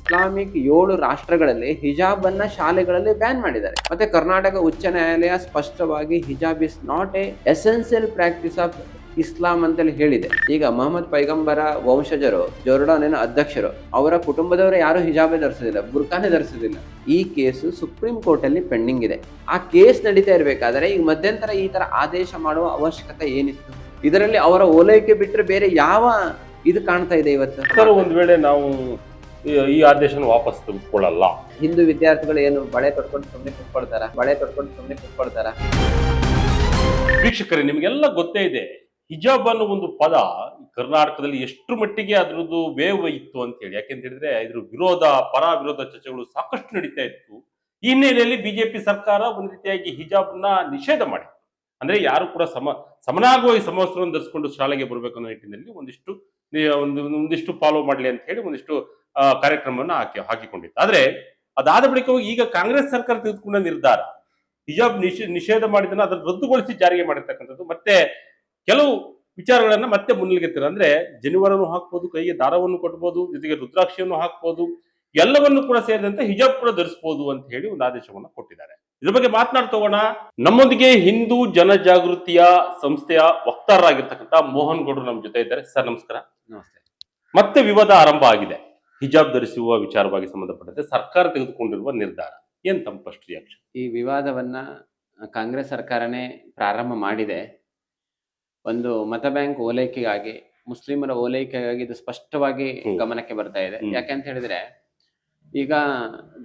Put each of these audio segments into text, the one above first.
Islamic 7 ರಾಷ್ಟ್ರಗಳಲ್ಲಿ ಹಿಜಾಬ್ ಅನ್ನ ಶಾಲೆಗಳಲ್ಲಿ ಬ್ಯಾನ್ ಮಾಡಿದ್ದಾರೆ. ಮತ್ತೆ ಕರ್ನಾಟಕ ಉಚ್ಚ ನ್ಯಾಯಾಲಯ ಸ್ಪಷ್ಟವಾಗಿ ಹಿಜಾಬ್ is not A essential practice of ಇಸ್ಲಾಂ ಅಂತೇಳಿ ಹೇಳಿದೆ. ಈಗ ಮೊಹಮ್ಮದ್ ಪೈಗಂಬರ ವಂಶಜರು, ಜೋರ್ಡಾನಿನ ಅಧ್ಯಕ್ಷರು, ಅವರ ಕುಟುಂಬದವರು ಯಾರು ಹಿಜಾಬೇ ಧರಿಸುದಿಲ್ಲ, ಬುರ್ಕಾನೇ ಧರಿಸುದಿಲ್ಲ. ಈ ಕೇಸು ಸುಪ್ರೀಂ ಕೋರ್ಟ್ ಅಲ್ಲಿ ಪೆಂಡಿಂಗ್ ಇದೆ. ಆ ಕೇಸ್ ನಡೀತಾ ಇರಬೇಕಾದ್ರೆ ಈಗ ಮಧ್ಯಂತರ ಈ ತರ ಆದೇಶ ಮಾಡುವ ಅವಶ್ಯಕತೆ ಏನಿತ್ತು? ಇದರಲ್ಲಿ ಅವರ ಓಲೈಕೆ ಬಿಟ್ಟರೆ ಬೇರೆ ಯಾವ ಇದು ಕಾಣ್ತಾ ಇದೆ ಇವತ್ತು? ಸರ್, ಒಂದ್ ವೇಳೆ ನಾವು ಈ ಆದೇಶನ ವಾಪಸ್ ತೆಗೆದುಕೊಳ್ಳಲ್ಲ, ಹಿಂದೂ ವಿದ್ಯಾರ್ಥಿಗಳು ಏನು ಬಳೆ ತೊಡ್ಕೊಂಡು ಸುಮ್ಮನೆ ಕುತ್ಕೊಳ್ತಾರ? ವೀಕ್ಷಕರೇ, ನಿಮಗೆಲ್ಲ ಗೊತ್ತೇ ಇದೆ, ಹಿಜಾಬ್ ಅನ್ನೋ ಒಂದು ಪದ ಕರ್ನಾಟಕದಲ್ಲಿ ಎಷ್ಟು ಮಟ್ಟಿಗೆ ಅದ್ರದ್ದು ವೇವ್ ಇತ್ತು ಅಂತ ಹೇಳಿ. ಯಾಕೆಂತ ಹೇಳಿದ್ರೆ ಇದ್ರ ಪರ ವಿರೋಧ ಚರ್ಚೆಗಳು ಸಾಕಷ್ಟು ನಡೀತಾ ಇತ್ತು. ಈ ಹಿನ್ನೆಲೆಯಲ್ಲಿ ಬಿಜೆಪಿ ಸರ್ಕಾರ ಒಂದು ರೀತಿಯಾಗಿ ಹಿಜಾಬ್ನ ನಿಷೇಧ ಮಾಡಿತ್ತು. ಅಂದ್ರೆ ಯಾರು ಕೂಡ ಸಮನಾಗಿ ಸಮವಸ್ತ್ರವನ್ನು ಧರಿಸಿಕೊಂಡು ಶಾಲೆಗೆ ಬರಬೇಕು ಅನ್ನೋ ನಿಟ್ಟಿನಲ್ಲಿ ಒಂದಿಷ್ಟು ಫಾಲೋ ಮಾಡಲಿ ಅಂತ ಹೇಳಿ ಒಂದಿಷ್ಟು ಕಾರ್ಯಕ್ರಮವನ್ನು ಹಾಕಿಕೊಂಡಿತ್ತು. ಆದ್ರೆ ಅದಾದ ಬಳಿಕ ಈಗ ಕಾಂಗ್ರೆಸ್ ಸರ್ಕಾರ ತೆಗೆದುಕೊಂಡ ನಿರ್ಧಾರ, ಹಿಜಾಬ್ ನಿಷೇಧ ಮಾಡಿದನ್ನ ಅದನ್ನು ರದ್ದುಗೊಳಿಸಿ ಜಾರಿಗೆ ಮಾಡಿರ್ತಕ್ಕಂಥದ್ದು. ಮತ್ತೆ ಕೆಲವು ವಿಚಾರಗಳನ್ನ ಮತ್ತೆ ಮುನ್ನೆಲೆಗೆ ಅಂದ್ರೆ ಜನಿವಾರನ್ನು ಹಾಕ್ಬೋದು, ಕೈಗೆ ದಾರವನ್ನು ಕಟ್ಬೋದು, ಜೊತೆಗೆ ರುದ್ರಾಕ್ಷಿಯನ್ನು ಹಾಕ್ಬೋದು, ಎಲ್ಲವನ್ನು ಕೂಡ ಸೇರಿದಂತೆ ಹಿಜಾಬ್ ಕೂಡ ಧರಿಸಬಹುದು ಅಂತ ಹೇಳಿ ಒಂದು ಆದೇಶವನ್ನು ಕೊಟ್ಟಿದ್ದಾರೆ. ಇದ್ರ ಬಗ್ಗೆ ಮಾತನಾಡ್ತೋಗೋಣ. ನಮ್ಮೊಂದಿಗೆ ಹಿಂದೂ ಜನಜಾಗೃತಿಯ ಸಂಸ್ಥೆಯ ವಕ್ತಾರರಾಗಿರ್ತಕ್ಕಂಥ ಮೋಹನ್ ಗೌಡ್ರು ನಮ್ಮ ಜೊತೆ ಇದ್ದಾರೆ. ಸರ್, ನಮಸ್ಕಾರ. ನಮಸ್ತೆ. ಮತ್ತೆ ವಿವಾದ ಆರಂಭ ಆಗಿದೆ ಹಿಜಾಬ್ ಧರಿಸುವ ವಿಚಾರವಾಗಿ ಸಂಬಂಧಪಟ್ಟಂತೆ ಸರ್ಕಾರ ತೆಗೆದುಕೊಂಡಿರುವ ನಿರ್ಧಾರ. ಏನ್ ತಮ್ಮ ಫಸ್ಟ್ ರಿಯಾಕ್ಷನ್? ಈ ವಿವಾದವನ್ನ ಕಾಂಗ್ರೆಸ್ ಸರ್ಕಾರನೇ ಪ್ರಾರಂಭ ಮಾಡಿದೆ. ಒಂದು ಮತ ಬ್ಯಾಂಕ್ ಓಲೈಕೆಗಾಗಿ, ಮುಸ್ಲಿಮರ ಓಲೈಕೆಗಾಗಿ ಇದು ಸ್ಪಷ್ಟವಾಗಿ ಗಮನಕ್ಕೆ ಬರ್ತಾ ಇದೆ. ಯಾಕೆಂತ ಹೇಳಿದ್ರೆ ಈಗ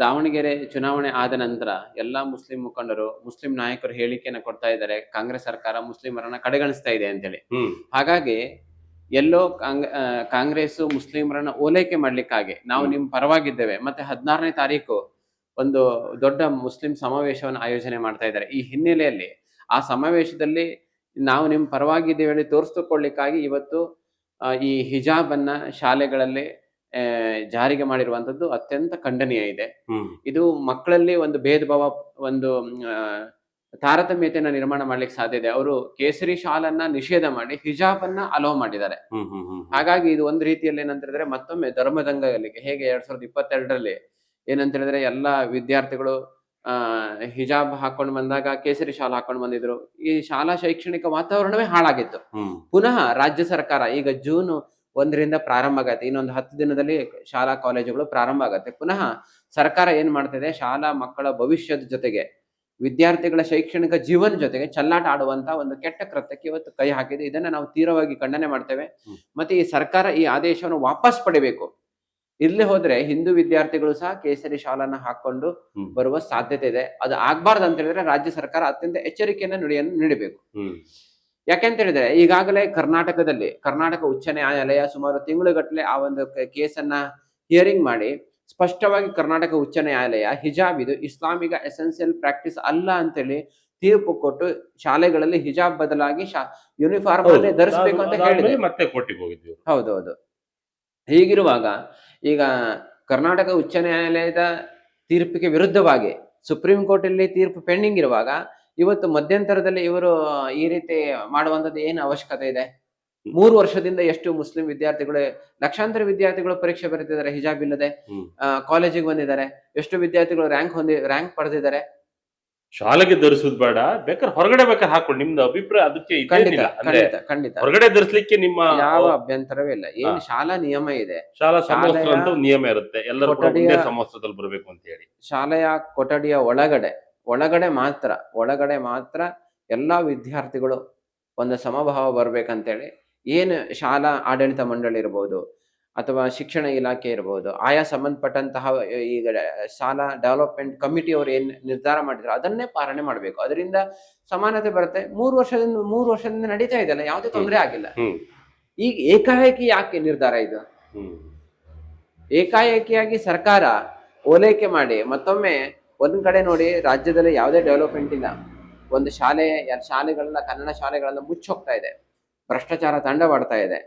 ದಾವಣಗೆರೆ ಚುನಾವಣೆ ಆದ ನಂತರ ಎಲ್ಲಾ ಮುಸ್ಲಿಂ ಮುಖಂಡರು, ಮುಸ್ಲಿಂ ನಾಯಕರು ಹೇಳಿಕೆಯನ್ನ ಕೊಡ್ತಾ ಇದ್ದಾರೆ, ಕಾಂಗ್ರೆಸ್ ಸರ್ಕಾರ ಮುಸ್ಲಿಮರನ್ನ ಕಡೆಗಣಿಸ್ತಾ ಇದೆ ಅಂತೇಳಿ. ಹಾಗಾಗಿ ಎಲ್ಲೋ ಕಾಂಗ್ರೆಸ್ ಮುಸ್ಲಿಮರನ್ನ ಓಲೈಕೆ ಮಾಡ್ಲಿಕ್ಕಾಗಿ ನಾವು ನಿಮ್ ಪರವಾಗಿದ್ದೇವೆ, ಮತ್ತೆ 16ನೇ ತಾರೀಕು ಒಂದು ದೊಡ್ಡ ಮುಸ್ಲಿಂ ಸಮಾವೇಶವನ್ನು ಆಯೋಜನೆ ಮಾಡ್ತಾ ಇದ್ದಾರೆ. ಈ ಹಿನ್ನೆಲೆಯಲ್ಲಿ ಆ ಸಮಾವೇಶದಲ್ಲಿ ನಾವು ನಿಮ್ ಪರವಾಗಿದ್ದೇವೆ ಹೇಳಿ ತೋರಿಸಿಕೊಳ್ಳಿಕ್ಕಾಗಿ ಇವತ್ತು ಈ ಹಿಜಾಬ್ ಅನ್ನ ಶಾಲೆಗಳಲ್ಲಿ ಜಾರಿಗೆ ಮಾಡಿರುವಂತದ್ದು ಅತ್ಯಂತ ಖಂಡನೀಯ ಇದೆ. ಇದು ಮಕ್ಕಳಲ್ಲಿ ಒಂದು ಭೇದ ಭಾವ, ಒಂದು ತಾರತಮ್ಯತೆಯನ್ನ ನಿರ್ಮಾಣ ಮಾಡ್ಲಿಕ್ಕೆ ಸಾಧ್ಯ ಇದೆ. ಅವರು ಕೇಸರಿ ಶಾಲನ್ನ ನಿಷೇಧ ಮಾಡಿ ಹಿಜಾಬ್ ಅನ್ನ ಅಲೋ ಮಾಡಿದ್ದಾರೆ. ಹಾಗಾಗಿ ಇದು ಒಂದು ರೀತಿಯಲ್ಲಿ ಏನಂತ ಹೇಳಿದ್ರೆ ಮತ್ತೊಮ್ಮೆ ಧರ್ಮದಂಗಲಿಗೆ, ಹೇಗೆ 2022ರಲ್ಲಿ ಏನಂತ ಹೇಳಿದ್ರೆ ಎಲ್ಲಾ ವಿದ್ಯಾರ್ಥಿಗಳು ಹಿಜಾಬ್ ಹಾಕೊಂಡು ಬಂದಾಗ ಕೇಸರಿ ಶಾಲಾ ಹಾಕೊಂಡು ಬಂದಿದ್ರು. ಈ ಶಾಲಾ ಶೈಕ್ಷಣಿಕ ವಾತಾವರಣವೇ ಹಾಳಾಗಿತ್ತು. ಪುನಃ ರಾಜ್ಯ ಸರ್ಕಾರ ಈಗ ಜೂನ್ 1ರಿಂದ ಪ್ರಾರಂಭ ಆಗತ್ತೆ, ಇನ್ನೊಂದು 10 ದಿನದಲ್ಲಿ ಶಾಲಾ ಕಾಲೇಜುಗಳು ಪ್ರಾರಂಭ ಆಗತ್ತೆ. ಪುನಃ ಸರ್ಕಾರ ಏನ್ ಮಾಡ್ತಿದೆ, ಶಾಲಾ ಮಕ್ಕಳ ಭವಿಷ್ಯದ ಜೊತೆಗೆ ವಿದ್ಯಾರ್ಥಿಗಳ ಶೈಕ್ಷಣಿಕ ಜೀವನ ಜೊತೆಗೆ ಚೆಲ್ಲಾಟ ಆಡುವಂತ ಒಂದು ಕೆಟ್ಟ ಕೃತ್ಯಕ್ಕೆ ಇವತ್ತು ಕೈ ಹಾಕಿದೆ. ಇದನ್ನ ನಾವು ತೀವ್ರವಾಗಿ ಖಂಡನೆ ಮಾಡ್ತೇವೆ. ಮತ್ತೆ ಈ ಸರ್ಕಾರ ಈ ಆದೇಶವನ್ನು ವಾಪಸ್ ಪಡಿಬೇಕು. ಇಲ್ಲಿ ಹೋದ್ರೆ ಹಿಂದೂ ವಿದ್ಯಾರ್ಥಿಗಳು ಸಹ ಕೇಸರಿ ಶಾಲನ್ನ ಹಾಕೊಂಡು ಬರುವ ಸಾಧ್ಯತೆ ಇದೆ. ಅದು ಆಗ್ಬಾರ್ದು ಅಂತ ಹೇಳಿದ್ರೆ ರಾಜ್ಯ ಸರ್ಕಾರ ಅತ್ಯಂತ ಎಚ್ಚರಿಕೆಯನ್ನ ನೀಡಬೇಕು. ಯಾಕೆಂತ ಹೇಳಿದ್ರೆ ಈಗಾಗಲೇ ಕರ್ನಾಟಕ ಉಚ್ಚ ನ್ಯಾಯಾಲಯ ಸುಮಾರು ತಿಂಗಳುಗಟ್ಟಲೆ ಆ ಒಂದು ಕೇಸನ್ನ ಹಿಯರಿಂಗ್ ಮಾಡಿ ಸ್ಪಷ್ಟವಾಗಿ ಕರ್ನಾಟಕ ಉಚ್ಚ ನ್ಯಾಯಾಲಯ ಹಿಜಾಬ್ ಇದು ಇಸ್ಲಾಮಿಗ ಎಸೆನ್ಷಿಯಲ್ ಪ್ರಾಕ್ಟೀಸ್ ಅಲ್ಲ ಅಂತೇಳಿ ತೀರ್ಪು ಕೊಟ್ಟು ಶಾಲೆಗಳಲ್ಲಿ ಹಿಜಾಬ್ ಬದಲಾಗಿ ಯೂನಿಫಾರ್ಮ್ ಅನ್ನೇ ಧರಿಸಬೇಕು ಅಂತ ಹೇಳಿದೆ. ಮತ್ತೆ ಕೋರ್ಟಿಗೆ ಹೋಗಿದ್ವಿ. ಹೌದೌದು. ಹೀಗಿರುವಾಗ ಈಗ ಕರ್ನಾಟಕ ಉಚ್ಚ ನ್ಯಾಯಾಲಯದ ತೀರ್ಪಿಗೆ ವಿರುದ್ಧವಾಗಿ ಸುಪ್ರೀಂ ಕೋರ್ಟ್ ಅಲ್ಲಿ ತೀರ್ಪು ಪೆಂಡಿಂಗ್ ಇರುವಾಗ ಇವತ್ತು ಮಧ್ಯಂತರದಲ್ಲಿ ಇವರು ಈ ರೀತಿ ಮಾಡುವಂತದ್ದು ಏನು ಅವಶ್ಯಕತೆ ಇದೆ? 3 ವರ್ಷದಿಂದ ಎಷ್ಟು ಮುಸ್ಲಿಂ ವಿದ್ಯಾರ್ಥಿಗಳು, ಲಕ್ಷಾಂತರ ವಿದ್ಯಾರ್ಥಿಗಳು ಪರೀಕ್ಷೆ ಬರೆದಿದ್ದಾರೆ ಹಿಜಾಬ್ ಇಲ್ಲದೆ, ಕಾಲೇಜಿಗೆ ಬಂದಿದ್ದಾರೆ. ಎಷ್ಟು ವಿದ್ಯಾರ್ಥಿಗಳು ರ್ಯಾಂಕ್ ಪಡೆದಿದ್ದಾರೆ. ಶಾಲೆಗೆ ಧರಿಸುದು ಬೇಡ, ಬೇಕಾದ್ರೆ ಹೊರಗಡೆ ಹಾಕೊಂಡು ನಿಮ್ದು ಅಭಿಪ್ರಾಯ ಅದಕ್ಕೆ ಖಂಡಿತ ಹೊರಗಡೆ ಧರಿಸಲಿಕ್ಕೆ ನಿಮ್ಮ ಯಾವ ಅಭ್ಯಂತರವೇ ಇಲ್ಲ. ಏನು ಶಾಲಾ ನಿಯಮ ಇದೆ, ಶಾಲಾ ಸಮವಸ್ತ್ರ ಅಂತ ನಿಯಮ ಇರುತ್ತೆ, ಎಲ್ಲರೂ ಒಂದೇ ಸಮವಸ್ತ್ರದಲ್ಲಿ ಬರಬೇಕು ಅಂತ ಹೇಳಿ. ಶಾಲೆಯ ಕೊಠಡಿಯ ಒಳಗಡೆ ಮಾತ್ರ ಎಲ್ಲಾ ವಿದ್ಯಾರ್ಥಿಗಳು ಒಂದು ಸಮಭಾವ ಬರ್ಬೇಕಂತೇಳಿ ಏನು ಶಾಲಾ ಆಡಳಿತ ಮಂಡಳಿ ಇರ್ಬೋದು ಅಥವಾ ಶಿಕ್ಷಣ ಇಲಾಖೆ ಇರ್ಬೋದು, ಆಯಾ ಸಂಬಂಧಪಟ್ಟಂತಹ ಈಗ ಶಾಲಾ ಡೆವಲಪ್ಮೆಂಟ್ ಕಮಿಟಿ ಅವರು ಏನ್ ನಿರ್ಧಾರ ಮಾಡಿದ್ರು ಅದನ್ನೇ ಪಾಲನೆ ಮಾಡ್ಬೇಕು. ಅದರಿಂದ ಸಮಾನತೆ ಬರುತ್ತೆ. 3 ವರ್ಷದಿಂದ ನಡೀತಾ ಇದೆಯಲ್ಲ, ಯಾವುದೇ ತೊಂದರೆ ಆಗಿಲ್ಲ. ಈಗ ಏಕಾಏಕಿ ಯಾಕೆ ನಿರ್ಧಾರ ಇದು? ಏಕಾಏಕಿಯಾಗಿ ಸರ್ಕಾರ ಓಲೈಕೆ ಮಾಡಿ ಮತ್ತೊಮ್ಮೆ ಒಂದ್ ಕಡೆ ನೋಡಿ, ರಾಜ್ಯದಲ್ಲಿ ಯಾವುದೇ ಡೆವಲಪ್ಮೆಂಟ್ ಇಲ್ಲ. ಒಂದು ಶಾಲೆಗಳನ್ನ ಕನ್ನಡ ಶಾಲೆಗಳನ್ನ ಮುಚ್ಚೋಗ್ತಾ ಇದೆ, ಭ್ರಷ್ಟಾಚಾರ ತಂಡವಾಡ್ತಾ ಇದೆ.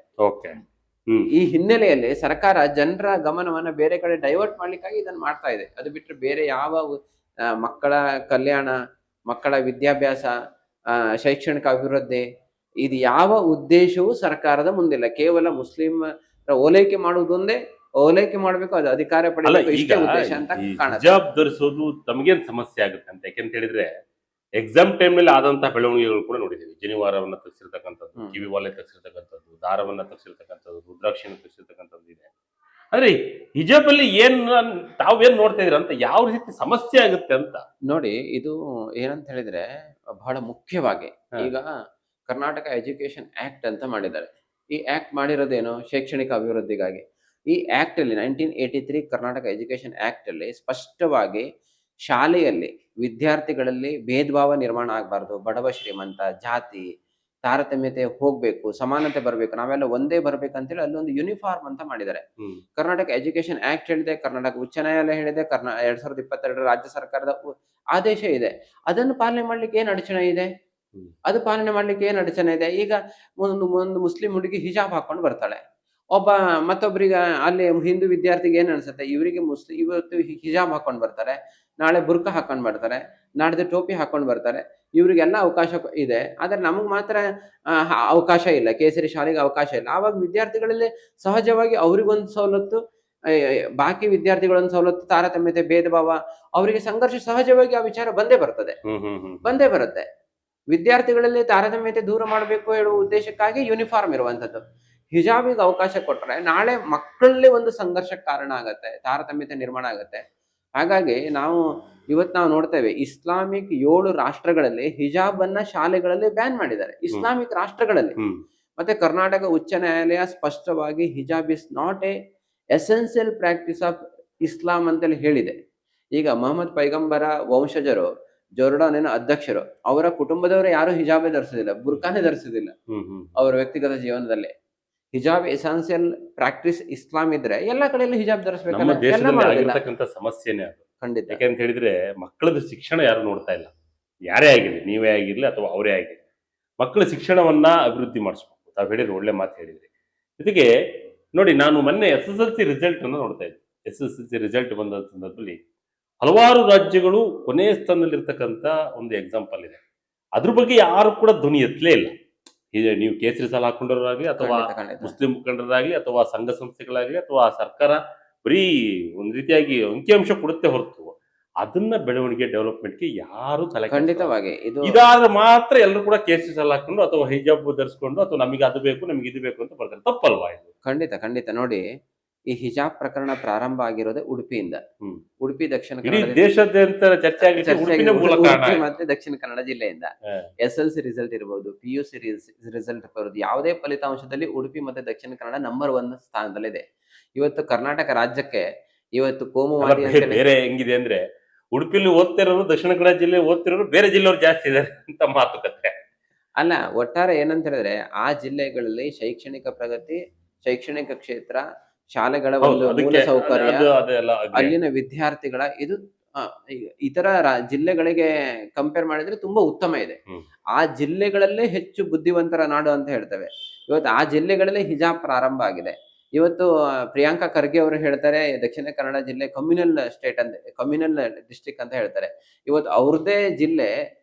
ಈ ಹಿನ್ನೆಲೆಯಲ್ಲಿ ಸರ್ಕಾರ ಜನರ ಗಮನವನ್ನ ಬೇರೆ ಕಡೆ ಡೈವರ್ಟ್ ಮಾಡ್ಲಿಕ್ಕಾಗಿ ಇದನ್ನ ಮಾಡ್ತಾ ಇದೆ. ಅದು ಬಿಟ್ಟರೆ ಬೇರೆ ಯಾವ ಮಕ್ಕಳ ಕಲ್ಯಾಣ, ಮಕ್ಕಳ ವಿದ್ಯಾಭ್ಯಾಸ, ಶೈಕ್ಷಣಿಕ ಅಭಿವೃದ್ಧಿ, ಇದು ಯಾವ ಉದ್ದೇಶವೂ ಸರ್ಕಾರದ ಮುಂದಿಲ್ಲ. ಕೇವಲ ಮುಸ್ಲಿಮರ ಓಲೈಕೆ ಮಾಡುವುದೊಂದೇ ಓಲೈಕೆ ಮಾಡ್ಬೇಕು, ಅದು ಅಧಿಕಾರ ಅಲ್ಲ ಪಡೆಯಬೇಕು, ಈಗ ಇಷ್ಟೇ ಉದ್ದೇಶ ಅಂತ ಈ ಕಾಣುತ್ತೆ. ಹಿಜಾಬ್ ಧರಿಸೋದು ತಮಗೇನ್ ಸಮಸ್ಯೆ ಆಗುತ್ತೆ ಅಂತ ಯಾಕೆಂತ ಹೇಳಿದ್ರೆ ಎಕ್ಸಾಮ್ ಟೈಮ್ ನಲ್ಲಿ ಆದಂತಹ ಬೆಳವಣಿಗೆಗಳು ಕೂಡ ನೋಡಿದ್ದೀವಿ. ಜನಿವಾರವನ್ನ ತೆಗೆಸಿರ್ತಕ್ಕಂಥದ್ದು, ಹ್ಮ್. ಕಿವಿ ವಾಲೆ ತೆಗೆಸಿರ್ತಕ್ಕಂಥದ್ದು, ದಾರವನ್ನ ತೆಗೆಸಿರ್ತಕ್ಕಂಥದ್ದು, ರುದ್ರಾಕ್ಷಿಯನ್ನು ತೆಗೆಸಿರ್ತಕ್ಕಂಥದ್ದು ಇದೆ. ಆದ್ರೆ ಹಿಜಾಬ್ ಅಲ್ಲಿ ತಾವೇನ್ ನೋಡ್ತಾ ಇದೀರ ಅಂತ, ಯಾವ ರೀತಿ ಸಮಸ್ಯೆ ಆಗುತ್ತೆ ಅಂತ ನೋಡಿ, ಇದು ಏನಂತ ಹೇಳಿದ್ರೆ ಬಹಳ ಮುಖ್ಯವಾಗಿ ಹ. ಈಗ ಕರ್ನಾಟಕ ಎಜುಕೇಶನ್ ಆಕ್ಟ್ ಅಂತ ಮಾಡಿದ್ದಾರೆ. ಈ ಆಕ್ಟ್ ಮಾಡಿರೋದೇನು? ಶೈಕ್ಷಣಿಕ ಅಭಿವೃದ್ಧಿಗಾಗಿ. ಈ ಆಕ್ಟ್ ಅಲ್ಲಿ 1983 ಕರ್ನಾಟಕ ಎಜುಕೇಶನ್ ಆಕ್ಟ್ ಅಲ್ಲಿ ಸ್ಪಷ್ಟವಾಗಿ ಶಾಲೆಯಲ್ಲಿ ವಿದ್ಯಾರ್ಥಿಗಳಲ್ಲಿ ಭೇದ ಭಾವ ನಿರ್ಮಾಣ ಆಗಬಾರ್ದು, ಬಡವ ಶ್ರೀಮಂತ ಜಾತಿ ತಾರತಮ್ಯತೆ ಹೋಗ್ಬೇಕು, ಸಮಾನತೆ ಬರಬೇಕು, ನಾವೆಲ್ಲ ಒಂದೇ ಬರ್ಬೇಕಂತೇಳಿ ಅಲ್ಲೊಂದು ಯೂನಿಫಾರ್ಮ್ ಅಂತ ಮಾಡಿದ್ದಾರೆ. ಹ್ಮ್. ಕರ್ನಾಟಕ ಎಜುಕೇಶನ್ ಆಕ್ಟ್ ಹೇಳಿದೆ, ಕರ್ನಾಟಕ ಉಚ್ಚ ನ್ಯಾಯಾಲಯ ಹೇಳಿದೆ, 2022 ರಾಜ್ಯ ಸರ್ಕಾರದ ಆದೇಶ ಇದೆ. ಅದನ್ನು ಪಾಲನೆ ಮಾಡ್ಲಿಕ್ಕೆ ಏನ್ ಅಡಚಣೆ ಇದೆ? ಹ್ಮ್. ಅದು ಪಾಲನೆ ಮಾಡ್ಲಿಕ್ಕೆ ಏನ್ ಅಡಚಣೆ ಇದೆ? ಈಗ ಒಂದು ಮುಸ್ಲಿಂ ಹುಡುಗಿ ಹಿಜಾಬ್ ಹಾಕೊಂಡು ಬರ್ತಾಳೆ, ಮತ್ತೊಬ್ಬರಿಗೆ ಅಲ್ಲಿ ಹಿಂದೂ ವಿದ್ಯಾರ್ಥಿಗೆ ಏನ್ ಅನ್ಸುತ್ತೆ, ಇವರಿಗೆ ಇವತ್ತು ಹಿಜಾಬ್ ಹಾಕೊಂಡ್ ಬರ್ತಾರೆ, ನಾಳೆ ಬುರ್ಕ ಹಾಕೊಂಡ್ ಬರ್ತಾರೆ, ನಾಡ್ದು ಟೋಪಿ ಹಾಕೊಂಡ್ ಬರ್ತಾರೆ, ಇವ್ರಿಗೆಲ್ಲ ಅವಕಾಶ ಇದೆ, ಆದ್ರೆ ನಮಗ್ ಮಾತ್ರ ಅವಕಾಶ ಇಲ್ಲ, ಕೇಸರಿ ಶಾಲೆಗೆ ಅವಕಾಶ ಇಲ್ಲ. ಆವಾಗ ವಿದ್ಯಾರ್ಥಿಗಳಲ್ಲಿ ಸಹಜವಾಗಿ ಅವ್ರಿಗೊಂದು ಸವಲತ್ತು, ಬಾಕಿ ವಿದ್ಯಾರ್ಥಿಗಳೊಂದು ಸವಲತ್ತು, ತಾರತಮ್ಯತೆ ಭೇದ ಭಾವ, ಅವರಿಗೆ ಸಂಘರ್ಷ ಸಹಜವಾಗಿ ಆ ವಿಚಾರ ಬಂದೇ ಬರ್ತದೆ, ಬಂದೇ ಬರುತ್ತೆ. ವಿದ್ಯಾರ್ಥಿಗಳಲ್ಲಿ ತಾರತಮ್ಯತೆ ದೂರ ಮಾಡಬೇಕು ಹೇಳುವ ಉದ್ದೇಶಕ್ಕಾಗಿ ಯೂನಿಫಾರ್ಮ್ ಇರುವಂತದ್ದು. ಹಿಜಾಬಿಗೆ ಅವಕಾಶ ಕೊಟ್ರೆ ನಾಳೆ ಮಕ್ಕಳಲ್ಲಿ ಒಂದು ಸಂಘರ್ಷಕ್ಕೆ ಕಾರಣ ಆಗತ್ತೆ, ತಾರತಮ್ಯತೆ ನಿರ್ಮಾಣ ಆಗತ್ತೆ. ಹಾಗಾಗಿ ಇವತ್ತು ನಾವು ನೋಡ್ತೇವೆ, ಇಸ್ಲಾಮಿಕ್ 7 ರಾಷ್ಟ್ರಗಳಲ್ಲಿ ಹಿಜಾಬ್ ಅನ್ನ ಶಾಲೆಗಳಲ್ಲಿ ಬ್ಯಾನ್ ಮಾಡಿದ್ದಾರೆ, ಇಸ್ಲಾಮಿಕ್ ರಾಷ್ಟ್ರಗಳಲ್ಲಿ. ಮತ್ತೆ ಕರ್ನಾಟಕ ಉಚ್ಚ ನ್ಯಾಯಾಲಯ ಸ್ಪಷ್ಟವಾಗಿ ಹಿಜಾಬ್ is not A essential practice of ಇಸ್ಲಾಂ ಅಂತೇಳಿ ಹೇಳಿದೆ. ಈಗ ಮೊಹಮ್ಮದ್ ಪೈಗಂಬರ ವಂಶಜರು, ಜೋರ್ಡಾನಿನ ಅಧ್ಯಕ್ಷರು, ಅವರ ಕುಟುಂಬದವರು ಯಾರು ಹಿಜಾಬೇ ಧರಿಸುದಿಲ್ಲ, ಬುರ್ಕಾನೇ ಧರಿಸುದಿಲ್ಲ ಅವರ ವ್ಯಕ್ತಿಗತ ಜೀವನದಲ್ಲಿ. ಹಿಜಾಬ್ ಎಸೆನ್ಷಿಯಲ್ ಪ್ರಾಕ್ಟೀಸ್ ಇಸ್ಲಾಂ ಇದ್ರೆ ಎಲ್ಲ ಕಡೆಯಲ್ಲೂ ಹಿಜಾಬ್ ಧರಿಸಬೇಕಲ್ಲ, ಸಮಸ್ಯೆನೇ ಅದು. ಖಂಡಿತ. ಯಾಕಂತ ಹೇಳಿದ್ರೆ ಮಕ್ಕಳದ ಶಿಕ್ಷಣ ಯಾರು ನೋಡ್ತಾ ಇಲ್ಲ, ಯಾರೇ ಆಗಿರ್ಲಿ, ನೀವೇ ಆಗಿರ್ಲಿ ಅಥವಾ ಅವರೇ ಆಗಿರ್ಲಿ, ಮಕ್ಕಳ ಶಿಕ್ಷಣವನ್ನ ಅಭಿವೃದ್ಧಿ ಮಾಡಿಸ್ಬೇಕು. ತಾವ್ ಹೇಳಿದ್ರೆ ಒಳ್ಳೆ ಮಾತು ಹೇಳಿದ್ರಿ. ಜೊತೆಗೆ ನೋಡಿ, ನಾನು ಮೊನ್ನೆ SSLC ರಿಸಲ್ಟ್ ಅನ್ನು ನೋಡ್ತಾ ಇದ್ದೆ. SSLC ರಿಸಲ್ಟ್ ಬಂದ ಸಂದರ್ಭದಲ್ಲಿ ಹಲವಾರು ರಾಜ್ಯಗಳು ಕೊನೆಯ ಸ್ಥಾನದಲ್ಲಿರ್ತಕ್ಕಂಥ ಒಂದು ಎಕ್ಸಾಂಪಲ್ ಇದೆ. ಅದ್ರ ಬಗ್ಗೆ ಯಾರು ಕೂಡ ಧ್ವನಿ ಎತ್ತಲೇ ಇಲ್ಲ. ಈಗ ನೀವು ಕೇಸರಿ ಸಾಲ ಹಾಕೊಂಡವರಾಗ್ಲಿ ಅಥವಾ ಮುಸ್ಲಿಂ ಮುಖಂಡರಾಗ್ಲಿ ಅಥವಾ ಸಂಘ ಸಂಸ್ಥೆಗಳಾಗ್ಲಿ ಅಥವಾ ಸರ್ಕಾರ ಬರೀ ಒಂದ್ ರೀತಿಯಾಗಿ ಅಂಕಿಅಂಶ ಕೊಡುತ್ತೆ ಹೊರತು ಅದನ್ನ ಬೆಳವಣಿಗೆ ಡೆವಲಪ್ಮೆಂಟ್ಗೆ ಯಾರು ತಲೆ ಖಂಡಿತವಾಗಿ ಇದಾದ್ರೆ ಮಾತ್ರ ಎಲ್ಲರೂ ಕೂಡ ಕೇಸರಿ ಸಾಲ ಹಾಕೊಂಡು ಅಥವಾ ಹಿಜಾಬ್ ಧರಿಸ್ಕೊಂಡು ಅಥವಾ ನಮಗೆ ಅದು ಬೇಕು ನಮಗೆ ಇದು ಬೇಕು ಅಂತ ಬರ್ತಾರೆ. ತಪ್ಪಲ್ವಾ ಇದು? ಖಂಡಿತ ನೋಡಿ, ಈ ಹಿಜಾಬ್ ಪ್ರಕರಣ ಪ್ರಾರಂಭ ಆಗಿರೋದೇ ಉಡುಪಿಯಿಂದ. ಉಡುಪಿ ದಕ್ಷಿಣ ದೇಶಾದ್ಯಂತ ಚರ್ಚೆ ಮತ್ತೆ ದಕ್ಷಿಣ ಕನ್ನಡ ಜಿಲ್ಲೆಯಿಂದ. SLC ರಿಸಲ್ಟ್ ಇರಬಹುದು, PUC ರಿಸಲ್ಟ್ ಇರಬಹುದು, ಯಾವುದೇ ಫಲಿತಾಂಶದಲ್ಲಿ ಉಡುಪಿ ಮತ್ತೆ ದಕ್ಷಿಣ ಕನ್ನಡ ನಂಬರ್ 1 ಸ್ಥಾನದಲ್ಲಿದೆ. ಇವತ್ತು ಕರ್ನಾಟಕ ರಾಜ್ಯಕ್ಕೆ ಇವತ್ತು ಕೋಮುವಾದಿ ಬೇರೆ ಹೆಂಗಿದೆ ಅಂದ್ರೆ, ಉಡುಪಿಲಿ ಓದ್ತಿರೋರು ದಕ್ಷಿಣ ಕನ್ನಡ ಜಿಲ್ಲೆ ಓದ್ತಿರೋರು ಬೇರೆ ಜಿಲ್ಲೆಯವರು ಜಾಸ್ತಿ ಇದ್ದಾರೆ ಅಂತ ಮಾತುಕತೆ ಅಲ್ಲ. ಒಟ್ಟಾರೆ ಏನಂತ ಹೇಳಿದ್ರೆ, ಆ ಜಿಲ್ಲೆಗಳಲ್ಲಿ ಶೈಕ್ಷಣಿಕ ಪ್ರಗತಿ, ಶೈಕ್ಷಣಿಕ ಕ್ಷೇತ್ರ, ಶಾಲೆಗಳ ಒಂದು ಮೂಲ ಸೌಕರ್ಯ, ಅಲ್ಲಿನ ವಿದ್ಯಾರ್ಥಿಗಳ ಇದು ಇತರ ಜಿಲ್ಲೆಗಳಿಗೆ ಕಂಪೇರ್ ಮಾಡಿದ್ರೆ ತುಂಬಾ ಉತ್ತಮ ಇದೆ. ಆ ಜಿಲ್ಲೆಗಳಲ್ಲೇ ಹೆಚ್ಚು ಬುದ್ಧಿವಂತರ ನಾಡು ಅಂತ ಹೇಳ್ತೇವೆ. ಇವತ್ತು ಆ ಜಿಲ್ಲೆಗಳಲ್ಲೇ ಹಿಜಾಬ್ ಪ್ರಾರಂಭ ಆಗಿದೆ. ಇವತ್ತು ಪ್ರಿಯಾಂಕಾ ಖರ್ಗೆ ಅವರು ಹೇಳ್ತಾರೆ, ದಕ್ಷಿಣ ಕನ್ನಡ ಜಿಲ್ಲೆ ಕಮ್ಯುನಲ್ ಸ್ಟೇಟ್ ಅಂತ, ಕಮ್ಯುನಲ್ ಡಿಸ್ಟ್ರಿಕ್ಟ್ ಅಂತ ಹೇಳ್ತಾರೆ. ಇವತ್ತು ಅವ್ರದೇ ಜಿಲ್ಲೆ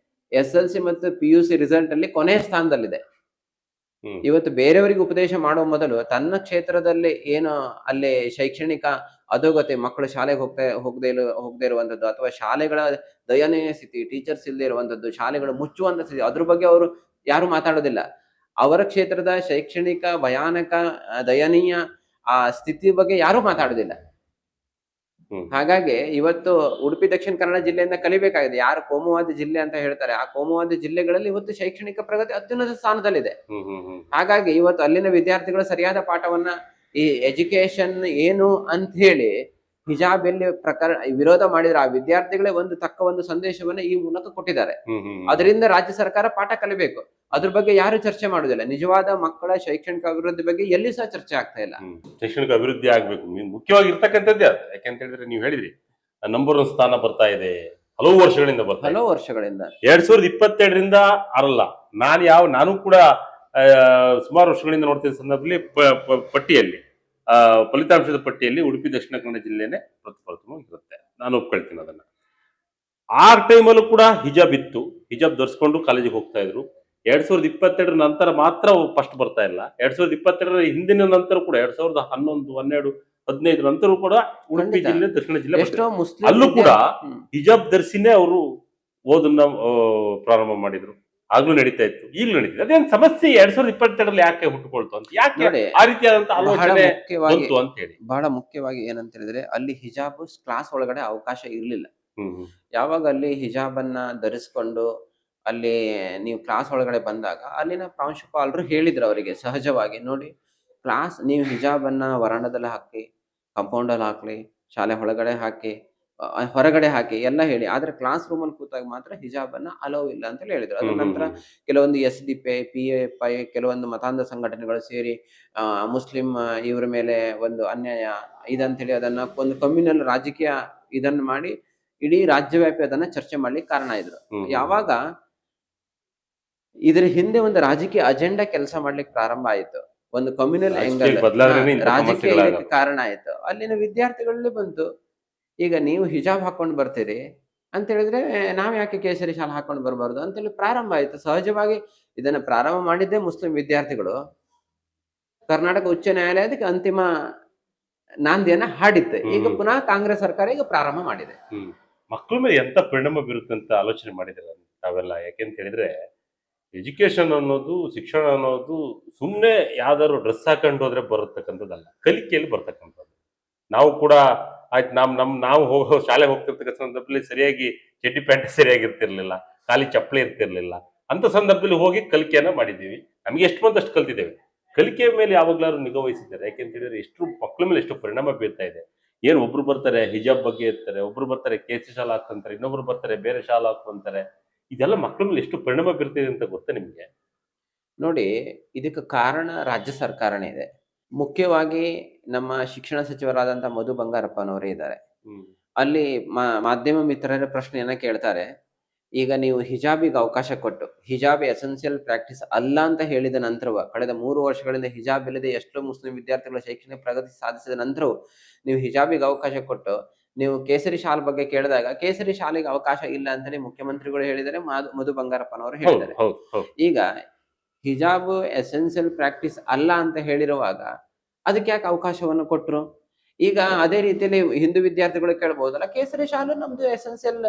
SLC ಮತ್ತು PUC ರಿಸಲ್ಟ್ ಅಲ್ಲಿ ಕೊನೆಯ ಸ್ಥಾನದಲ್ಲಿದೆ. ಇವತ್ತು ಬೇರೆಯವರಿಗೆ ಉಪದೇಶ ಮಾಡುವ ಮೊದಲು ತನ್ನ ಕ್ಷೇತ್ರದಲ್ಲಿ ಏನು ಅಲ್ಲಿ ಶೈಕ್ಷಣಿಕ ಅಧೋಗತಿ, ಮಕ್ಕಳು ಶಾಲೆಗೆ ಹೋಗದೆ ಇರುವಂತದ್ದು ಅಥವಾ ಶಾಲೆಗಳ ದಯನೀಯ ಸ್ಥಿತಿ, ಟೀಚರ್ಸ್ ಇಲ್ಲದೆ ಇರುವಂತದ್ದು, ಶಾಲೆಗಳು ಮುಚ್ಚುವಂತ ಸ್ಥಿತಿ, ಅದ್ರ ಬಗ್ಗೆ ಅವರು ಯಾರು ಮಾತಾಡೋದಿಲ್ಲ. ಅವರ ಕ್ಷೇತ್ರದ ಶೈಕ್ಷಣಿಕ ಭಯಾನಕ ದಯನೀಯ ಆ ಸ್ಥಿತಿ ಬಗ್ಗೆ ಯಾರು ಮಾತಾಡೋದಿಲ್ಲ. ಹಾಗಾಗಿ ಇವತ್ತು ಉಡುಪಿ ದಕ್ಷಿಣ ಕನ್ನಡ ಜಿಲ್ಲೆಯಿಂದ ಕಲಿಬೇಕಾಗಿದೆ. ಯಾರು ಕೋಮುವಾದಿ ಜಿಲ್ಲೆ ಅಂತ ಹೇಳ್ತಾರೆ, ಆ ಕೋಮುವಾದಿ ಜಿಲ್ಲೆಗಳಲ್ಲಿ ಇವತ್ತು ಶೈಕ್ಷಣಿಕ ಪ್ರಗತಿ ಅತ್ಯುನ್ನತ ಸ್ಥಾನದಲ್ಲಿದೆ. ಹಾಗಾಗಿ ಇವತ್ತು ಅಲ್ಲಿನ ವಿದ್ಯಾರ್ಥಿಗಳು ಸರಿಯಾದ ಪಾಠವನ್ನ, ಈ ಎಜುಕೇಶನ್ ಏನು ಅಂತ ಹೇಳಿ ಹಿಜಾಬ್ ಎಲ್ಲಿ ವಿರೋಧ ಮಾಡಿದ್ರೆ ಆ ವಿದ್ಯಾರ್ಥಿಗಳೇ ತಕ್ಕ ಒಂದು ಸಂದೇಶವನ್ನ ಈ ಮೂಲಕ ಕೊಟ್ಟಿದ್ದಾರೆ. ಅದರಿಂದ ರಾಜ್ಯ ಸರ್ಕಾರ ಪಾಠ ಕಲಿಬೇಕು. ಅದ್ರ ಬಗ್ಗೆ ಯಾರು ಚರ್ಚೆ ಮಾಡುದಿಲ್ಲ. ನಿಜವಾದ ಮಕ್ಕಳ ಶೈಕ್ಷಣಿಕ ಅಭಿವೃದ್ಧಿ ಬಗ್ಗೆ ಎಲ್ಲಿ ಸಹ ಚರ್ಚೆ ಆಗ್ತಾ ಇಲ್ಲ. ಶೈಕ್ಷಣಿಕ ಅಭಿವೃದ್ಧಿ ಆಗ್ಬೇಕು, ಮುಖ್ಯವಾಗಿ ಇರ್ತಕ್ಕಂಥದ್ದೇ ಅದು. ಯಾಕಂತ ಹೇಳಿದ್ರೆ ನೀವು ಹೇಳಿದ್ರಿ ನಂಬರ್ 1 ಸ್ಥಾನ ಬರ್ತಾ ಇದೆ, ಹಲವು ವರ್ಷಗಳಿಂದ 2022ರಿಂದ ಅರಲ್ಲ. ನಾನು ಕೂಡ ಸುಮಾರು ವರ್ಷಗಳಿಂದ ನೋಡ್ತಿದ್ದ ಸಂದರ್ಭದಲ್ಲಿ ಪಟ್ಟಿಯಲ್ಲಿ ಫಲಿತಾಂಶದ ಪಟ್ಟಿಯಲ್ಲಿ ಉಡುಪಿ ದಕ್ಷಿಣ ಕನ್ನಡ ಜಿಲ್ಲೆನೇ ಪ್ರಥಮವಾಗಿರುತ್ತೆ. ನಾನು ಒಪ್ಕೊಳ್ತೀನಿ ಅದನ್ನ. ಆ ಟೈಮಲ್ಲೂ ಕೂಡ ಹಿಜಾಬ್ ಇತ್ತು, ಹಿಜಾಬ್ ಧರಿಸ್ಕೊಂಡು ಕಾಲೇಜಿಗೆ ಹೋಗ್ತಾ ಇದ್ರು. 2022 ನಂತರ ಮಾತ್ರ ಫಸ್ಟ್ ಬರ್ತಾ ಇಲ್ಲ. 2022 ಹಿಂದಿನ ನಂತರ ಕೂಡ 2011, 12, 15 ನಂತರ ಕೂಡ ಉಡುಪಿ ಖಂಡಿತ. ಜಿಲ್ಲೆ, ದಕ್ಷಿಣ ಜಿಲ್ಲೆ ಎಷ್ಟೋ ಬರ್ತಿದ್ರು. ಮುಸ್ಲಿಂ ಅಲ್ಲೂ ಕೂಡ ಹ್ಮ್. ಹಿಜಾಬ್ ಧರಿಸಿನೇ ಅವರು ಓದನ್ನ ಪ್ರಾರಂಭ ಮಾಡಿದ್ರು. ಆಗ್ಲೂ ನಡೀತಾ ಇತ್ತು, ಈಗಲೂ ನಡೀತಿದೆ. ಅದೇನ್ ಸಮಸ್ಯೆ 2022ರಲ್ಲಿ ಯಾಕೆ ಹುಟ್ಟುಕೊಳ್ತು ಅಂತ, ಯಾಕೆ ನೋಡಿ, ಆ ರೀತಿಯಾದಂತ ಬಹಳ ಆಲೋಚನೆ ಮುಖ್ಯವಾಗಿ ಬಂತು ಅಂತ ಹೇಳಿ. ಬಹಳ ಮುಖ್ಯವಾಗಿ ಏನಂತ ಹೇಳಿದ್ರೆ, ಅಲ್ಲಿ ಹಿಜಾಬ್ ಕ್ಲಾಸ್ ಒಳಗಡೆ ಅವಕಾಶ ಇರ್ಲಿಲ್ಲ. ಹ್ಮ್ ಯಾವಾಗ ಅಲ್ಲಿ ಹಿಜಾಬ್ ಅನ್ನ ಧರಿಸ್ಕೊಂಡು ಅಲ್ಲಿ ನೀವು ಕ್ಲಾಸ್ ಒಳಗಡೆ ಬಂದಾಗ ಅಲ್ಲಿನ ಪ್ರಾಂಶುಪಾಲರು ಹೇಳಿದ್ರು ಅವರಿಗೆ ಸಹಜವಾಗಿ, ನೋಡಿ ನೀವು ಹಿಜಾಬ್ ಅನ್ನ ವರಾಂಡದಲ್ಲಿ ಹಾಕಿ, ಕಾಂಪೌಂಡ್ ಅಲ್ಲಿ ಹಾಕ್ಲಿ, ಶಾಲೆ ಒಳಗಡೆ ಹಾಕಿ, ಹೊರಗಡೆ ಹಾಕಿ ಎಲ್ಲ ಹೇಳಿ, ಆದ್ರೆ ಕ್ಲಾಸ್ ರೂಮ್ ಅಲ್ಲಿ ಕೂತಾಗ ಮಾತ್ರ ಹಿಜಾಬ್ ಅನ್ನ ಅಲೋ ಇಲ್ಲ ಅಂತ ಹೇಳಿದ್ರು. ಅದ್ರ ನಂತರ ಕೆಲವೊಂದು SDP, PFI, ಕೆಲವೊಂದು ಮತಾಂಧ ಸಂಘಟನೆಗಳು ಸೇರಿ ಮುಸ್ಲಿಂ ಇವರ ಮೇಲೆ ಒಂದು ಅನ್ಯಾಯ ಇದಂತೇಳಿ ಅದನ್ನ ಒಂದು ಕಮ್ಯುನಲ್ ರಾಜಕೀಯ ಇದನ್ನ ಮಾಡಿ ಇಡೀ ರಾಜ್ಯವ್ಯಾಪಿ ಅದನ್ನ ಚರ್ಚೆ ಮಾಡ್ಲಿಕ್ಕೆ ಕಾರಣ ಇದ್ರು. ಯಾವಾಗ ಇದ್ರ ಹಿಂದೆ ಒಂದು ರಾಜಕೀಯ ಅಜೆಂಡಾ ಕೆಲಸ ಮಾಡ್ಲಿಕ್ಕೆ ಪ್ರಾರಂಭ ಆಯ್ತು, ಒಂದು ಕಮ್ಯುನಲ್ ಆಂಗಲ್ ರಾಜಕೀಯ ಇದಕ್ಕೆ ಕಾರಣ ಆಯ್ತು, ಅಲ್ಲಿನ ವಿದ್ಯಾರ್ಥಿಗಳಲ್ಲಿ ಬಂತು, ಈಗ ನೀವು ಹಿಜಾಬ್ ಹಾಕೊಂಡು ಬರ್ತೀರಿ ಅಂತ ಹೇಳಿದ್ರೆ ನಾವ್ ಯಾಕೆ ಕೇಸರಿ ಶಾಲೆ ಹಾಕೊಂಡು ಬರಬಾರ್ದು ಅಂತೇಳಿ ಪ್ರಾರಂಭ ಆಯ್ತು. ಸಹಜವಾಗಿ ಇದನ್ನ ಪ್ರಾರಂಭ ಮಾಡಿದ್ದೇ ಮುಸ್ಲಿಂ ವಿದ್ಯಾರ್ಥಿಗಳು. ಕರ್ನಾಟಕ ಉಚ್ಚ ನ್ಯಾಯಾಲಯ ಅದಕ್ಕೆ ಅಂತಿಮ ನಾಂದಿಯನ್ನ ಹಾಡಿತ್ತು. ಈಗ ಪುನಃ ಕಾಂಗ್ರೆಸ್ ಸರ್ಕಾರ ಈಗ ಪ್ರಾರಂಭ ಮಾಡಿದೆ. ಮಕ್ಕಳ ಮೇಲೆ ಎಂತ ಪರಿಣಾಮ ಬೀರುತ್ತೆ ಅಂತ ಆಲೋಚನೆ ಮಾಡಿದಿಲ್ಲ ತಾವೆಲ್ಲ? ಯಾಕೆಂತ ಹೇಳಿದ್ರೆ ಎಜುಕೇಶನ್ ಅನ್ನೋದು, ಶಿಕ್ಷಣ ಅನ್ನೋದು ಸುಮ್ಮನೆ ಯಾವ್ದಾದ್ರು ಡ್ರೆಸ್ ಹಾಕೊಂಡು ಹೋದ್ರೆ ಬರತಕ್ಕಂಥದ್ದಲ್ಲ, ಕಲಿಕೆಯಲ್ಲಿ ಬರ್ತಕ್ಕಂಥದ್ದು. ನಾವು ಕೂಡ ಆಯ್ತು, ನಾವು ಶಾಲೆಗೆ ಹೋಗ್ತಿರ್ತಕ್ಕಂಥ ಸಂದರ್ಭದಲ್ಲಿ ಸರಿಯಾಗಿ ಚಡ್ಡಿ ಪ್ಯಾಂಟ್ ಸರಿಯಾಗಿರ್ತಿರ್ಲಿಲ್ಲ, ಖಾಲಿ ಚಪ್ಪಲಿ ಇರ್ತಿರ್ಲಿಲ್ಲ. ಅಂತ ಸಂದರ್ಭದಲ್ಲಿ ಹೋಗಿ ಕಲಿಕೆಯನ್ನ ಮಾಡಿದ್ದೀವಿ. ನಮ್ಗೆ ಎಷ್ಟು ಬಂದು ಅಷ್ಟು ಕಲ್ತಿದ್ದೇವೆ. ಕಲಿಕೆಯ ಮೇಲೆ ಯಾವಾಗ್ಲಾದ್ರು ನಿಗಾ ವಹಿಸಿದ್ದಾರೆ? ಯಾಕೆಂತ ಹೇಳಿದ್ರೆ ಎಷ್ಟು ಮಕ್ಕಳ ಮೇಲೆ ಎಷ್ಟು ಪರಿಣಾಮ ಬೀರ್ತಾ ಇದೆ. ಏನ್ ಒಬ್ರು ಬರ್ತಾರೆ ಹಿಜಾಬ್ ಬಗ್ಗೆ ಇರ್ತಾರೆ, ಒಬ್ರು ಬರ್ತಾರೆ ಕೇಸರಿ ಶಾಲಾ ಹಾಕೊಂತಾರೆ, ಇನ್ನೊಬ್ರು ಬರ್ತಾರೆ ಬೇರೆ ಶಾಲಾ ಹಾಕೊಂತಾರೆ. ಇದೆಲ್ಲ ಮಕ್ಕಳ ಮೇಲೆ ಎಷ್ಟು ಪರಿಣಾಮ ಬೀರ್ತಿದೆ ಅಂತ ಗೊತ್ತಾ ನಿಮ್ಗೆ? ನೋಡಿ, ಇದಕ್ಕೆ ಕಾರಣ ರಾಜ್ಯ ಸರ್ಕಾರನೇ ಇದೆ. ಮುಖ್ಯವಾಗಿ ನಮ್ಮ ಶಿಕ್ಷಣ ಸಚಿವರಾದಂತಹ ಮಧು ಬಂಗಾರಪ್ಪನವರೇ ಇದ್ದಾರೆ. ಅಲ್ಲಿ ಮಾಧ್ಯಮ ಮಿತ್ರರ ಪ್ರಶ್ನೆಯನ್ನ ಕೇಳ್ತಾರೆ, ಈಗ ನೀವು ಹಿಜಾಬಿಗೆ ಅವಕಾಶ ಕೊಟ್ಟು, ಹಿಜಾಬ್ ಎಸೆನ್ಷಿಯಲ್ ಪ್ರಾಕ್ಟೀಸ್ ಅಲ್ಲ ಅಂತ ಹೇಳಿದ ನಂತರವ, ಕಳೆದ 3 ವರ್ಷಗಳಿಂದ ಹಿಜಾಬ್ ಇಲ್ಲದೆ ಎಷ್ಟೋ ಮುಸ್ಲಿಂ ವಿದ್ಯಾರ್ಥಿಗಳ ಶೈಕ್ಷಣಿಕ ಪ್ರಗತಿ ಸಾಧಿಸಿದ ನಂತರವೂ ನೀವು ಹಿಜಾಬಿಗೆ ಅವಕಾಶ ಕೊಟ್ಟು ನೀವು ಕೇಸರಿ ಶಾಲೆ ಬಗ್ಗೆ ಕೇಳಿದಾಗ ಕೇಸರಿ ಶಾಲೆಗೆ ಅವಕಾಶ ಇಲ್ಲ ಅಂತೇಳಿ ಮುಖ್ಯಮಂತ್ರಿಗಳು ಹೇಳಿದರೆ, ಮಧು ಬಂಗಾರಪ್ಪನವರು ಹೇಳಿದ್ದಾರೆ. ಈಗ ಹಿಜಾಬ್ ಎಸೆನ್ಷಿಯಲ್ ಪ್ರಾಕ್ಟೀಸ್ ಅಲ್ಲ ಅಂತ ಹೇಳಿರುವಾಗ ಅದಕ್ಕೆ ಯಾಕೆ ಅವಕಾಶವನ್ನು ಕೊಟ್ರು? ಈಗ ಅದೇ ರೀತಿಯಲ್ಲಿ ಹಿಂದೂ ವಿದ್ಯಾರ್ಥಿಗಳು ಕೇಳಬಹುದಲ್ಲ, ಕೇಸರಿ ಶಾಲೆ ನಮ್ದು ಎಸೆನ್ಷಿಯಲ್,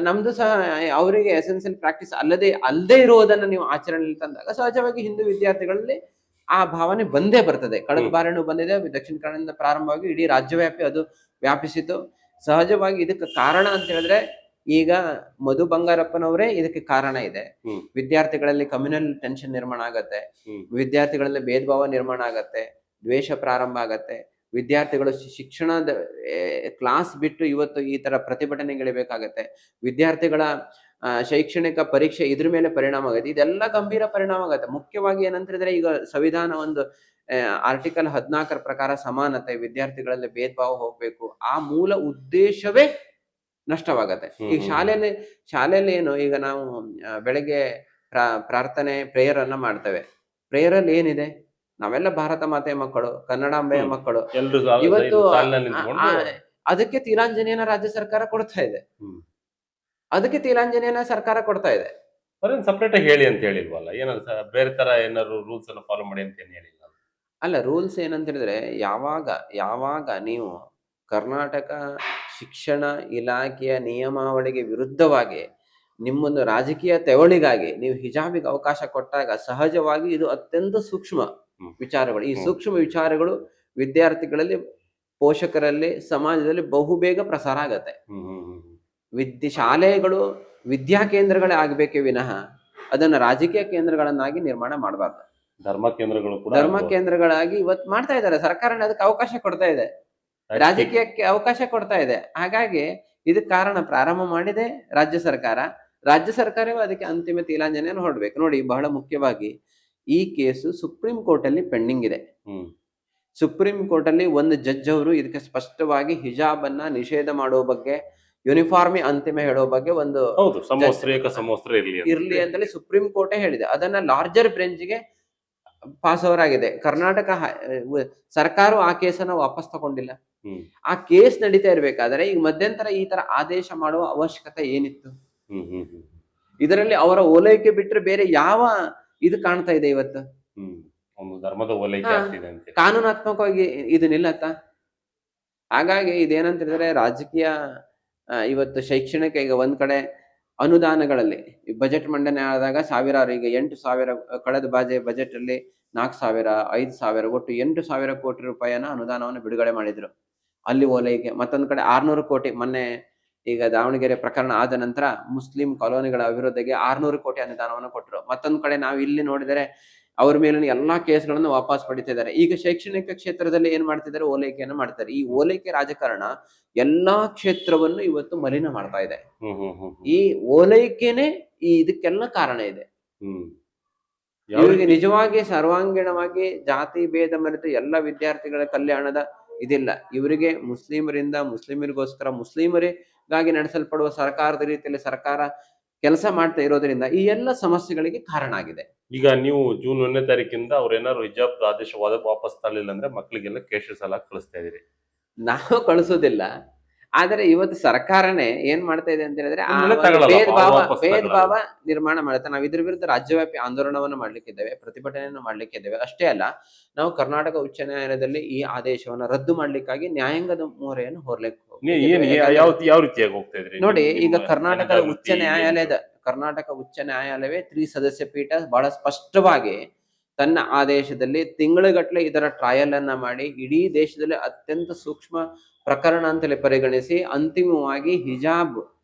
ನಮ್ದು ಸಹ ಅವರಿಗೆ ಎಸೆನ್ಷಿಯಲ್ ಪ್ರಾಕ್ಟೀಸ್ ಅಲ್ಲದೆ ಇರುವುದನ್ನು ನೀವು ಆಚರಣೆಯಲ್ಲಿ ತಂದಾಗ ಸಹಜವಾಗಿ ಹಿಂದೂ ವಿದ್ಯಾರ್ಥಿಗಳಲ್ಲಿ ಆ ಭಾವನೆ ಬಂದೇ ಬರ್ತದೆ. ಕಳೆದ ಬಾರಿನೂ ಬಂದಿದೆ, ದಕ್ಷಿಣ ಕನ್ನಡದಿಂದ ಪ್ರಾರಂಭವಾಗಿ ಇಡೀ ರಾಜ್ಯವ್ಯಾಪಿ ಅದು ವ್ಯಾಪಿಸಿತು. ಸಹಜವಾಗಿ ಇದಕ್ಕೆ ಕಾರಣ ಅಂತ ಹೇಳಿದ್ರೆ, ಈಗ ಮಧು ಬಂಗಾರಪ್ಪನವರೇ ಇದಕ್ಕೆ ಕಾರಣ ಇದೆ. ವಿದ್ಯಾರ್ಥಿಗಳಲ್ಲಿ ಕಮ್ಯುನಲ್ ಟೆನ್ಷನ್ ನಿರ್ಮಾಣ ಆಗತ್ತೆ, ವಿದ್ಯಾರ್ಥಿಗಳಲ್ಲಿ ಭೇದ ಭಾವ ನಿರ್ಮಾಣ ಆಗತ್ತೆ, ದ್ವೇಷ ಪ್ರಾರಂಭ ಆಗತ್ತೆ, ವಿದ್ಯಾರ್ಥಿಗಳು ಶಿಕ್ಷಣದ ಕ್ಲಾಸ್ ಬಿಟ್ಟು ಇವತ್ತು ಈ ತರ ಪ್ರತಿಭಟನೆಗಳಿಬೇಕಾಗತ್ತೆ, ವಿದ್ಯಾರ್ಥಿಗಳ ಶೈಕ್ಷಣಿಕ ಪರೀಕ್ಷೆ ಇದ್ರ ಮೇಲೆ ಪರಿಣಾಮ ಆಗುತ್ತೆ. ಇದೆಲ್ಲ ಗಂಭೀರ ಪರಿಣಾಮ ಆಗುತ್ತೆ. ಮುಖ್ಯವಾಗಿ ಏನಂತ ಹೇಳಿದ್ರೆ, ಈಗ ಸಂವಿಧಾನ ಒಂದು ಆರ್ಟಿಕಲ್ 14 ಪ್ರಕಾರ ಸಮಾನತೆ, ವಿದ್ಯಾರ್ಥಿಗಳಲ್ಲಿ ಭೇದ ಭಾವ ಹೋಗ್ಬೇಕು, ಆ ಮೂಲ ಉದ್ದೇಶವೇ ನಷ್ಟವಾಗತ್ತೆ. ಈಗ ಶಾಲೆಯಲ್ಲಿ ಏನು, ಈಗ ನಾವು ಬೆಳಗ್ಗೆ ಪ್ರಾರ್ಥನೆ ಪ್ರೇಯರ್ ಅನ್ನ ಮಾಡ್ತೇವೆ. ಪ್ರೇಯರ್ ಅಲ್ಲಿ ಏನಿದೆ, ನಾವೆಲ್ಲ ಭಾರತ ಮಾತೆಯ ಮಕ್ಕಳು, ಕನ್ನಡಾಂಬೆಯ ಮಕ್ಕಳು. ಇವತ್ತು ಅದಕ್ಕೆ ತಿಲಾಂಜಲಿಯನ್ನ ರಾಜ್ಯ ಸರ್ಕಾರ ಕೊಡ್ತಾ ಇದೆ. ಅದಕ್ಕೆ ತಿಲಾಂಜಲಿಯನ್ನ ಸರ್ಕಾರ ಕೊಡ್ತಾ ಇದೆ. ಸಪರೇಟ್ ಹೇಳಿ ಅಂತ ಹೇಳಿಲ್ವಲ್ಲ? ಏನಾದ್ರು ಬೇರೆ ತರ ಏನಾದ್ರು ರೂಲ್ಸ್ ಅನ್ನು ಫಾಲೋ ಮಾಡಿ ಅಂತ ಏನ್ ಹೇಳಿಲ್ಲ? ಅಲ್ಲ, ರೂಲ್ಸ್ ಏನಂತ ಹೇಳಿದ್ರೆ, ಯಾವಾಗ ನೀವು ಕರ್ನಾಟಕ ಶಿಕ್ಷಣ ಇಲಾಖೆಯ ನಿಯಮಾವಳಿಗೆ ವಿರುದ್ಧವಾಗಿ ನಿಮ್ಮೊಂದು ರಾಜಕೀಯ ತೆವಳಿಗಾಗಿ ನೀವು ಹಿಜಾಬಿಗೆ ಅವಕಾಶ ಕೊಟ್ಟಾಗ ಸಹಜವಾಗಿ ಇದು ಅತ್ಯಂತ ಸೂಕ್ಷ್ಮ ವಿಚಾರಗಳು. ಈ ಸೂಕ್ಷ್ಮ ವಿಚಾರಗಳು ವಿದ್ಯಾರ್ಥಿಗಳಲ್ಲಿ, ಪೋಷಕರಲ್ಲಿ, ಸಮಾಜದಲ್ಲಿ ಬಹುಬೇಗ ಪ್ರಸಾರ ಆಗತ್ತೆ. ಶಾಲೆಗಳು ವಿದ್ಯಾ ಕೇಂದ್ರಗಳೇ ಆಗ್ಬೇಕೇ ವಿನಃ ಅದನ್ನ ರಾಜಕೀಯ ಕೇಂದ್ರಗಳನ್ನಾಗಿ ನಿರ್ಮಾಣ ಮಾಡಬಾರ್ದು. ಧರ್ಮ ಕೇಂದ್ರಗಳಾಗಿ ಇವತ್ತು ಮಾಡ್ತಾ ಇದ್ದಾರೆ. ಸರ್ಕಾರನೇ ಅದಕ್ಕೆ ಅವಕಾಶ ಕೊಡ್ತಾ ಇದೆ, ರಾಜಕೀಯಕ್ಕೆ ಅವಕಾಶ ಕೊಡ್ತಾ ಇದೆ. ಹಾಗಾಗಿ ಇದಕ್ಕೆ ಕಾರಣ ಪ್ರಾರಂಭ ಮಾಡಿದೆ ರಾಜ್ಯ ಸರ್ಕಾರ. ರಾಜ್ಯ ಸರ್ಕಾರವೂ ಅದಕ್ಕೆ ಅಂತಿಮ ತಿಲಾಂಜಲಿಯನ್ನು ಹೊರಡ್ಬೇಕು. ನೋಡಿ, ಬಹಳ ಮುಖ್ಯವಾಗಿ ಈ ಕೇಸು ಸುಪ್ರೀಂ ಕೋರ್ಟ್ ಅಲ್ಲಿ ಪೆಂಡಿಂಗ್ ಇದೆ. ಸುಪ್ರೀಂ ಕೋರ್ಟ್ ಅಲ್ಲಿ ಒಂದು ಜಡ್ಜ್ ಅವರು ಇದಕ್ಕೆ ಸ್ಪಷ್ಟವಾಗಿ ಹಿಜಾಬ್ ಅನ್ನ ನಿಷೇಧ ಮಾಡುವ ಬಗ್ಗೆ, ಯೂನಿಫಾರ್ಮಿ ಅಂತಿಮ ಹೇಳುವ ಬಗ್ಗೆ ಒಂದು ಇರ್ಲಿ ಅಂತೇಳಿ ಸುಪ್ರೀಂ ಕೋರ್ಟೇ ಹೇಳಿದೆ. ಅದನ್ನ ಲಾರ್ಜರ್ ಬೆಂಚ್ಗೆ ಪಾಸ್ ಓವರ್ ಆಗಿದೆ. ಕರ್ನಾಟಕ ಸರ್ಕಾರ ಆ ಕೇಸನ್ನ ವಾಪಸ್ ತಗೊಂಡಿಲ್ಲ. ಆ ಕೇಸ್ ನಡೀತಾ ಇರ್ಬೇಕಾದ್ರೆ ಈಗ ಮಧ್ಯಂತರ ಈ ತರ ಆದೇಶ ಮಾಡುವ ಅವಶ್ಯಕತೆ ಏನಿತ್ತು? ಇದರಲ್ಲಿ ಅವರ ಓಲೈಕೆ ಬಿಟ್ಟರೆ ಬೇರೆ ಯಾವ ಇದು ಕಾಣ್ತಾ ಇದೆ ಇವತ್ತು? ಧರ್ಮದ ಓಲೈಕೆ ಕಾನೂನಾತ್ಮಕವಾಗಿ ಇದು ನಿಲ್ಲತ್ತ? ಹಾಗಾಗಿ ಇದೇನಂತ ಹೇಳಿದ್ರೆ ರಾಜಕೀಯ ಇವತ್ತು ಶೈಕ್ಷಣಿಕ ಈಗ ಒಂದ್ ಕಡೆ ಅನುದಾನಗಳಲ್ಲಿ ಬಜೆಟ್ ಮಂಡನೆ ಆದಾಗ ಸಾವಿರಾರು, ಈಗ 8,000 ಕಳೆದ ಬಜೆಟ್ ಅಲ್ಲಿ 4,000, 5,000 ಒಟ್ಟು 8,000 ಕೋಟಿ ರೂಪಾಯಿನ ಅನುದಾನವನ್ನು ಬಿಡುಗಡೆ ಮಾಡಿದ್ರು ಅಲ್ಲಿ ಓಲೈಕೆ. ಮತ್ತೊಂದ್ ಕಡೆ 600 ಕೋಟಿ ಮೊನ್ನೆ ಈಗ ದಾವಣಗೆರೆ ಪ್ರಕರಣ ಆದ ನಂತರ ಮುಸ್ಲಿಂ ಕಾಲೋನಿಗಳ ಅಭಿವೃದ್ಧಿಗೆ 600 ಕೋಟಿ ಅನುದಾನವನ್ನು ಕೊಟ್ಟರು. ಮತ್ತೊಂದ್ ಕಡೆ ನಾವು ಇಲ್ಲಿ ನೋಡಿದರೆ ಅವ್ರ ಮೇಲಿನ ಎಲ್ಲಾ ಕೇಸ್ಗಳನ್ನು ವಾಪಸ್ ಪಡಿತಿದ್ದಾರೆ. ಈಗ ಶೈಕ್ಷಣಿಕ ಕ್ಷೇತ್ರದಲ್ಲಿ ಏನ್ ಮಾಡ್ತಿದ್ದಾರೆ, ಓಲೈಕೆಯನ್ನು ಮಾಡ್ತಾರೆ. ಈ ಓಲೈಕೆ ರಾಜಕಾರಣ ಎಲ್ಲಾ ಕ್ಷೇತ್ರವನ್ನು ಇವತ್ತು ಮಲಿನ ಮಾಡ್ತಾ ಇದೆ. ಈ ಓಲೈಕೆನೆ ಇದಕ್ಕೆಲ್ಲ ಕಾರಣ ಇದೆ. ಇವರಿಗೆ ನಿಜವಾಗಿ ಸರ್ವಾಂಗೀಣವಾಗಿ ಜಾತಿ ಭೇದ ಮರೆತು ಎಲ್ಲ ವಿದ್ಯಾರ್ಥಿಗಳ ಕಲ್ಯಾಣದ ಇದಿಲ್ಲ. ಇವರಿಗೆ ಮುಸ್ಲಿಮರಿಗೋಸ್ಕರ ಮುಸ್ಲಿಮರಿಗಾಗಿ ನಡೆಸಲ್ಪಡುವ ಸರ್ಕಾರದ ರೀತಿಯಲ್ಲಿ ಸರ್ಕಾರ ಕೆಲಸ ಮಾಡ್ತಾ ಇರೋದ್ರಿಂದ ಈ ಎಲ್ಲ ಸಮಸ್ಯೆಗಳಿಗೆ ಕಾರಣ ಆಗಿದೆ. ಈಗ ನೀವು ಜೂನ್ 1ನೇ ತಾರೀಕಿಂದ ಅವ್ರೇನಾದ್ರು ಹಿಜಾಬ್ ಆದೇಶ ವಾಪಸ್ ತರಲಿಲ್ಲ ಅಂದ್ರೆ ಮಕ್ಕಳಿಗೆಲ್ಲ ಕೇಶರಿ ಸಾಲ ಕಳಿಸ್ತಾ ಇದೀರಿ. ನಾವು ಕಳಿಸೋದಿಲ್ಲ, ಆದ್ರೆ ಇವತ್ತು ಸರ್ಕಾರನೇ ಏನ್ ಮಾಡ್ತಾ ಇದೆ ಅಂತ ಹೇಳಿದ್ರೆ ಭೇದ ಭಾವ ನಿರ್ಮಾಣ ಮಾಡುತ್ತೆ. ನಾವು ಇದ್ರ ವಿರುದ್ಧ ರಾಜ್ಯವ್ಯಾಪಿ ಆಂದೋಲನವನ್ನು ಮಾಡ್ಲಿಕ್ಕಿದ್ದೇವೆ, ಪ್ರತಿಭಟನೆಯನ್ನು ಮಾಡ್ಲಿಕ್ಕಿದ್ದೇವೆ. ಅಷ್ಟೇ ಅಲ್ಲ, ನಾವು ಕರ್ನಾಟಕ ಉಚ್ಚ ನ್ಯಾಯಾಲಯದಲ್ಲಿ ಈ ಆದೇಶವನ್ನು ರದ್ದು ಮಾಡ್ಲಿಕ್ಕಾಗಿ ನ್ಯಾಯಾಂಗದ ಮೊರೆಯನ್ನು ಹೊರಲಿಕ್ಕೆ ಯಾವ ರೀತಿಯಾಗಿ ಹೋಗ್ತಾ ಇದ್ರಿ ನೋಡಿ. ಈಗ ಕರ್ನಾಟಕ ಉಚ್ಚ ನ್ಯಾಯಾಲಯವೇ 3 ಸದಸ್ಯ ಪೀಠ ಬಹಳ ಸ್ಪಷ್ಟವಾಗಿ ತನ್ನ ಆದೇಶದಲ್ಲಿ ತಿಂಗಳುಗಟ್ಟಲೆ ಇದರ ಟ್ರಯಲ್ ಅನ್ನ ಮಾಡಿ ಇಡೀ ದೇಶದಲ್ಲಿ ಅತ್ಯಂತ ಸೂಕ್ಷ್ಮ ಪ್ರಕರಣ ಅಂತಲೇ ಪರಿಗಣಿಸಿ ಅಂತಿಮವಾಗಿ ಹಿಜಾಬ್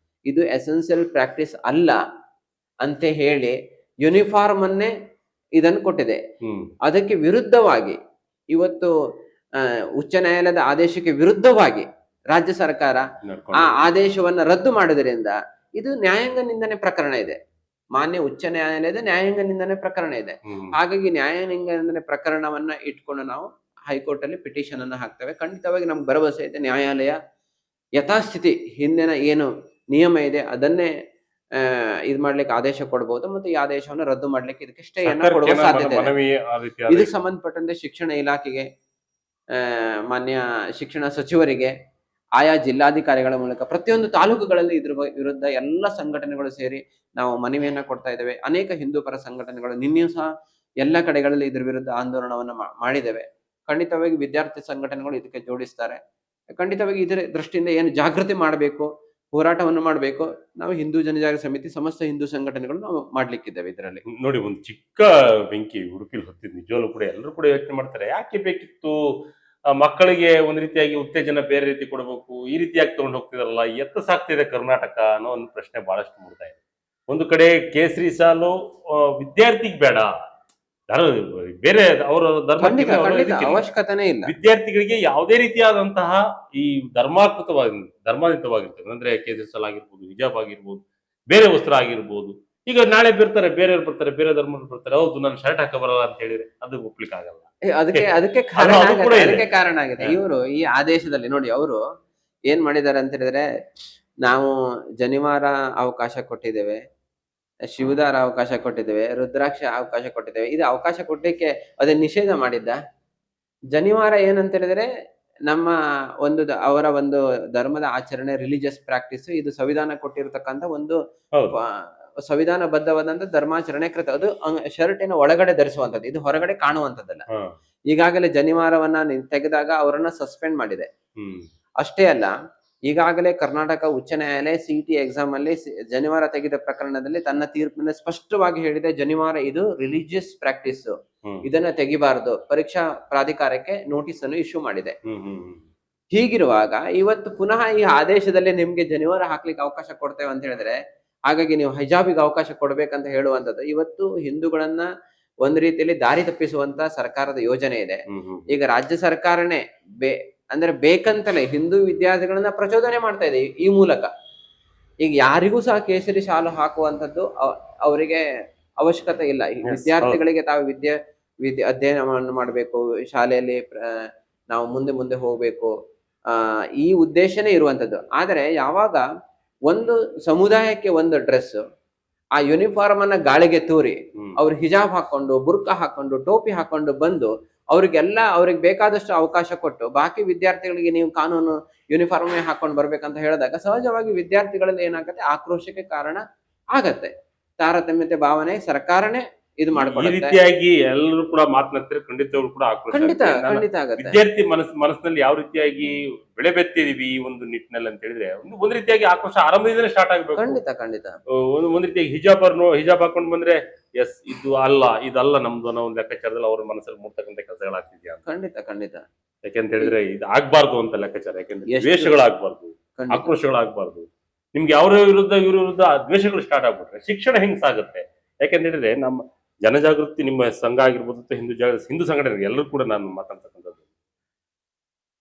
ಇದು ಎಸೆನ್ಷಿಯಲ್ ಪ್ರಾಕ್ಟೀಸ್ ಅಲ್ಲ ಅಂತ ಹೇಳಿ ಯೂನಿಫಾರ್ಮ್ ಅನ್ನೇ ಇದನ್ನು ಕೊಟ್ಟಿದೆ. ಅದಕ್ಕೆ ವಿರುದ್ಧವಾಗಿ ಇವತ್ತು ಉಚ್ಚ ನ್ಯಾಯಾಲಯದ ಆದೇಶಕ್ಕೆ ವಿರುದ್ಧವಾಗಿ ರಾಜ್ಯ ಸರ್ಕಾರ ಆ ಆದೇಶವನ್ನ ರದ್ದು ಮಾಡೋದ್ರಿಂದ ಇದು ನ್ಯಾಯಾಂಗ ನಿಂದನೆ ಪ್ರಕರಣ ಇದೆ. ಮಾನ್ಯ ಉಚ್ಚ ನ್ಯಾಯಾಲಯದ ನ್ಯಾಯಾಂಗ ನಿಂದನೆ ಪ್ರಕರಣ ಇದೆ. ಹಾಗಾಗಿ ನ್ಯಾಯಾಂಗ ನಿಂದನೆ ಪ್ರಕರಣವನ್ನ ಇಟ್ಕೊಂಡು ನಾವು ಹೈಕೋರ್ಟ್ ಅಲ್ಲಿ ಪಿಟಿಷನ್ ಅನ್ನು ಹಾಕ್ತೇವೆ. ಖಂಡಿತವಾಗಿ ನಮ್ಗೆ ಭರವಸೆ ಇದೆ, ನ್ಯಾಯಾಲಯ ಯಥಾಸ್ಥಿತಿ ಹಿಂದಿನ ಏನು ನಿಯಮ ಇದೆ ಅದನ್ನೇ ಇದ್ ಮಾಡ್ಲಿಕ್ಕೆ ಆದೇಶ ಕೊಡಬಹುದು ಮತ್ತು ಈ ಆದೇಶವನ್ನು ರದ್ದು ಮಾಡ್ಲಿಕ್ಕೆ ಇದಕ್ಕೆ ಸ್ಟೇ ಅನ್ನ ಕೊಡುವ ಸಾಧ್ಯತೆ ಇದೆ. ಇದಕ್ಕೆ ಸಂಬಂಧಪಟ್ಟಂತೆ ಶಿಕ್ಷಣ ಇಲಾಖೆಗೆ, ಮಾನ್ಯ ಶಿಕ್ಷಣ ಸಚಿವರಿಗೆ, ಆಯಾ ಜಿಲ್ಲಾಧಿಕಾರಿಗಳ ಮೂಲಕ ಪ್ರತಿಯೊಂದು ತಾಲೂಕುಗಳಲ್ಲಿ ಇದ್ರ ವಿರುದ್ಧ ಎಲ್ಲ ಸಂಘಟನೆಗಳು ಸೇರಿ ನಾವು ಮನವಿಯನ್ನ ಕೊಡ್ತಾ ಇದ್ದೇವೆ. ಅನೇಕ ಹಿಂದೂ ಪರ ಸಂಘಟನೆಗಳು ನಿನ್ನೆಯೂ ಸಹ ಎಲ್ಲ ಕಡೆಗಳಲ್ಲಿ ಇದ್ರ ವಿರುದ್ಧ ಆಂದೋಲನವನ್ನು ಮಾಡಿದ್ದೇವೆ. ಖಂಡಿತವಾಗಿ ವಿದ್ಯಾರ್ಥಿ ಸಂಘಟನೆಗಳು ಇದಕ್ಕೆ ಜೋಡಿಸ್ತಾರೆ. ಖಂಡಿತವಾಗಿ ಇದರ ದೃಷ್ಟಿಯಿಂದ ಏನು ಜಾಗೃತಿ ಮಾಡಬೇಕು, ಹೋರಾಟವನ್ನು ಮಾಡಬೇಕು, ನಾವು ಹಿಂದೂ ಜನಜಾಗೃತಿ ಸಮಿತಿ ಸಮಸ್ತ ಹಿಂದೂ ಸಂಘಟನೆಗಳು ನಾವು ಮಾಡ್ಲಿಕ್ಕಿದ್ದೇವೆ. ಇದರಲ್ಲಿ ನೋಡಿ, ಒಂದು ಚಿಕ್ಕ ಬೆಂಕಿ ಉಡುಪಿಲ್ ಹೊತ್ತಿದ್ ನಿಜವಾಗ್ಲೂ ಕೂಡ ಎಲ್ಲರೂ ಕೂಡ ಯೋಚನೆ ಮಾಡ್ತಾರೆ, ಯಾಕೆ ಬೇಕಿತ್ತು ಮಕ್ಕಳಿಗೆ ಒಂದ್ ರೀತಿಯಾಗಿ ಉತ್ತೇಜನ ಬೇರೆ ರೀತಿ ಕೊಡಬೇಕು, ಈ ರೀತಿಯಾಗಿ ತಗೊಂಡು ಹೋಗ್ತಿದಾರಲ್ಲ, ಎತ್ತ ಸಾಕ್ತಿದೆ ಕರ್ನಾಟಕ ಅನ್ನೋ ಒಂದು ಪ್ರಶ್ನೆ ಬಹಳಷ್ಟು ಮೂಡ್ತಾ ಇದೆ. ಒಂದು ಕಡೆ ಕೇಸರಿ ಸಾಲು ವಿದ್ಯಾರ್ಥಿಗೆ ಬೇಡ, ಬೇರೆ ಅವರ ಅವಶ್ಯಕತೆನೇ ಇಲ್ಲ. ವಿದ್ಯಾರ್ಥಿಗಳಿಗೆ ಯಾವುದೇ ರೀತಿಯಾದಂತಹ ಈ ಧರ್ಮಾಂತವಾಗಿರ್ತದೆ ಅಂದ್ರೆ ಕೇಸರಿ ಸಾಲು ಆಗಿರ್ಬೋದು, ಹಿಜಾಬ್ ಆಗಿರ್ಬೋದು, ಬೇರೆ ವಸ್ತ್ರ ಆಗಿರ್ಬೋದು. ಈಗ ನಾಳೆ ಬೇರೆಯವ್ರು ಬರ್ತಾರೆ, ಬೇರೆ ಧರ್ಮದವ್ರು ಬರ್ತಾರೆ, ಹೌದು ನಾನು ಶರ್ಟ್ ಹಾಕ ಬರಲ್ಲ ಅಂತ ಹೇಳಿದ್ರೆ ಅದು ಒಪ್ಲಿಕ್ಕೆ ಆಗಲ್ಲ. ಅದಕ್ಕೆ ಕಾರಣ ಆಗಿದೆ. ಇವರು ಈ ಆದೇಶದಲ್ಲಿ ನೋಡಿ, ಅವರು ಏನ್ ಮಾಡಿದ್ದಾರೆ ಅಂತ ಹೇಳಿದ್ರೆ, ನಾವು ಜನಿವಾರ ಅವಕಾಶ ಕೊಟ್ಟಿದ್ದೇವೆ, ಶಿವದಾರ ಅವಕಾಶ ಕೊಟ್ಟಿದ್ದೇವೆ, ರುದ್ರಾಕ್ಷ ಅವಕಾಶ ಕೊಟ್ಟಿದ್ದೇವೆ. ಇದು ಅವಕಾಶ ಕೊಡ್ಲಿಕ್ಕೆ ಅದೇ ನಿಷೇಧ ಮಾಡಿದ್ದ. ಜನಿವಾರ ಏನಂತ ಹೇಳಿದ್ರೆ ನಮ್ಮ ಅವರ ಒಂದು ಧರ್ಮದ ಆಚರಣೆ, ರಿಲಿಜಿಯಸ್ ಪ್ರಾಕ್ಟೀಸ್. ಇದು ಸಂವಿಧಾನ ಕೊಟ್ಟಿರತಕ್ಕಂತ ಒಂದು ಸಂವಿಧಾನಬದ್ಧವಾದಂತ ಧರ್ಮಾಚರಣೆ ಕೃತ. ಅದು ಶರ್ಟಿನ ಒಳಗಡೆ ಧರಿಸುವಂತದ್ದು, ಇದು ಹೊರಗಡೆ ಕಾಣುವಂತದ್ದಲ್ಲ. ಈಗಾಗಲೇ ಜನಿವಾರವನ್ನ ತೆಗೆದಾಗ ಅವರನ್ನ ಸಸ್ಪೆಂಡ್ ಮಾಡಿದೆ. ಅಷ್ಟೇ ಅಲ್ಲ, ಈಗಾಗಲೇ ಕರ್ನಾಟಕ ಉಚ್ಚ ನ್ಯಾಯಾಲಯ ಸಿಇಟಿ ಎಕ್ಸಾಮ್ ಅಲ್ಲಿ ಜನಿವಾರ ತೆಗೆದ ಪ್ರಕರಣದಲ್ಲಿ ತನ್ನ ತೀರ್ಪಿನ ಸ್ಪಷ್ಟವಾಗಿ ಹೇಳಿದೆ, ಜನಿವಾರ ಇದು ರಿಲಿಜಿಯಸ್ ಪ್ರಾಕ್ಟೀಸ್, ಇದನ್ನ ತೆಗಿಬಾರದು, ಪರೀಕ್ಷಾ ಪ್ರಾಧಿಕಾರಕ್ಕೆ ನೋಟಿಸ್ ಅನ್ನು ಇಶ್ಯೂ ಮಾಡಿದೆ. ಹೀಗಿರುವಾಗ ಇವತ್ತು ಪುನಃ ಈ ಆದೇಶದಲ್ಲಿ ನಿಮ್ಗೆ ಜನಿವಾರ ಹಾಕ್ಲಿಕ್ಕೆ ಅವಕಾಶ ಕೊಡ್ತೇವೆ ಅಂತ ಹೇಳಿದ್ರೆ, ಹಾಗಾಗಿ ನೀವು ಹಿಜಾಬಿಗೆ ಅವಕಾಶ ಕೊಡ್ಬೇಕಂತ ಹೇಳುವಂತದ್ದು ಇವತ್ತು ಹಿಂದೂಗಳನ್ನ ಒಂದ್ ರೀತಿಯಲ್ಲಿ ದಾರಿ ತಪ್ಪಿಸುವಂತ ಸರ್ಕಾರದ ಯೋಜನೆ ಇದೆ. ಈಗ ರಾಜ್ಯ ಸರ್ಕಾರನೇ ಅಂದ್ರೆ ಬೇಕಂತಲೇ ಹಿಂದೂ ವಿದ್ಯಾರ್ಥಿಗಳನ್ನ ಪ್ರಚೋದನೆ ಮಾಡ್ತಾ ಇದೆ ಈ ಮೂಲಕ. ಈಗ ಯಾರಿಗೂ ಸಹ ಕೇಸರಿ ಶಾಲು ಹಾಕುವಂತದ್ದು ಅವರಿಗೆ ಅವಶ್ಯಕತೆ ಇಲ್ಲ. ವಿದ್ಯಾರ್ಥಿಗಳಿಗೆ ತಾವು ಅಧ್ಯಯನವನ್ನು ಮಾಡಬೇಕು, ಶಾಲೆಯಲ್ಲಿ ನಾವು ಮುಂದೆ ಹೋಗ್ಬೇಕು, ಈ ಉದ್ದೇಶನೇ ಇರುವಂತದ್ದು. ಆದ್ರೆ ಯಾವಾಗ ಒಂದು ಸಮುದಾಯಕ್ಕೆ ಒಂದು ಡ್ರೆಸ್, ಆ ಯೂನಿಫಾರ್ಮ್ ಅನ್ನ ಗಾಳಿಗೆ ತೂರಿ ಅವ್ರು ಹಿಜಾಬ್ ಹಾಕೊಂಡು, ಬುರ್ಕಾ ಹಾಕೊಂಡು, ಟೋಪಿ ಹಾಕೊಂಡು ಬಂದು ಅವ್ರಿಗೆ ಬೇಕಾದಷ್ಟು ಅವಕಾಶ ಕೊಟ್ಟು ಬಾಕಿ ವಿದ್ಯಾರ್ಥಿಗಳಿಗೆ ನೀವು ಕಾನೂನು ಯೂನಿಫಾರ್ಮ್ ಹಾಕೊಂಡು ಬರ್ಬೇಕಂತ ಹೇಳಿದಾಗ ಸಹಜವಾಗಿ ವಿದ್ಯಾರ್ಥಿಗಳಲ್ಲಿ ಏನಾಗತ್ತೆ, ಆಕ್ರೋಶಕ್ಕೆ ಕಾರಣ ಆಗತ್ತೆ. ತಾರತಮ್ಯತೆ ಭಾವನೆ ಸರ್ಕಾರನೇ ಇದು ಈ ಮಾಡ್ಕೊಡುತ್ತೆ. ರೀತಿಯಾಗಿ ಎಲ್ಲರೂ ಕೂಡ ಮಾತನಾಡ್ತಾರೆ, ಖಂಡಿತವಾಗ್ಲೂ ಕೂಡ ಆಕ್ರೋಶ ಖಂಡಿತ ಆಗುತ್ತೆ. ಖಂಡಿತ ಆಗತ್ತೆ. ವಿದ್ಯಾರ್ಥಿ ಮನಸ್ಸಿನಲ್ಲಿ ಯಾವ ರೀತಿಯಾಗಿ ಬೆಳೆ ಬೆತ್ತಿದೀವಿ ಈ ಒಂದು ನಿಟ್ಟಿನಲ್ಲಿ ಅಂತ ಹೇಳಿದ್ರೆ ಒಂದ್ ರೀತಿಯಾಗಿ ಆಕ್ರೋಶ ಆರಂಭದಿಂದಲೇ ಸ್ಟಾರ್ಟ್ ಆಗ್ಬೇಕು. ಖಂಡಿತ ಖಂಡಿತ ಒಂದ್ ರೀತಿಯಾಗಿ ಹಿಜಾಬ್ ಹಾಕೊಂಡು ಬಂದ್ರೆ ಎಸ್ ಇದಲ್ಲ ನಮ್ದು ಅನ್ನೋ ಒಂದು ಲೆಕ್ಕಾಚಾರದಲ್ಲಿ ಅವ್ರ ಮನಸ್ಸಲ್ಲಿ ಮೂಡ್ತಕ್ಕಂಥ ಕೆಲಸಗಳಾಗ್ತಿದ್ಯಾ ಅಂತ. ಖಂಡಿತ ಖಂಡಿತ ಯಾಕೆಂತ ಹೇಳಿದ್ರೆ ಇದು ಆಗ್ಬಾರ್ದು ಅಂತ ಲೆಕ್ಕಾಚಾರ. ಯಾಕೆಂದ್ರೆ ಎಷ್ಟು- ದ್ವೇಷಗಳಾಗ್ಬಾರ್ದು, ಖಂಡಿತ ಆಕ್ರೋಶಗಳಾಗ್ಬಾರ್ದು. ನಿಮ್ಗೆ ಅವ್ರ ಇವ್ರ ವಿರುದ್ಧ ಆ ದ್ವೇಷಗಳು ಸ್ಟಾರ್ಟ್ ಆಗ್ಬಿಟ್ರೆ ಶಿಕ್ಷಣ ಹೆಂಗ್ ಸಾಗುತ್ತೆ? ಯಾಕೆಂತ ಹೇಳಿದ್ರೆ ನಮ್ಮ ಜನಜಾಗೃತಿ ನಿಮ್ಮ ಸಂಘ ಆಗಿರ್ಬೋದು ಅಥವಾ ಹಿಂದೂ ಸಂಘಟನೆ ಎಲ್ಲರೂ ಕೂಡ ನಾನು ಮಾತಾಡ್ತಕ್ಕಂಥದ್ದು,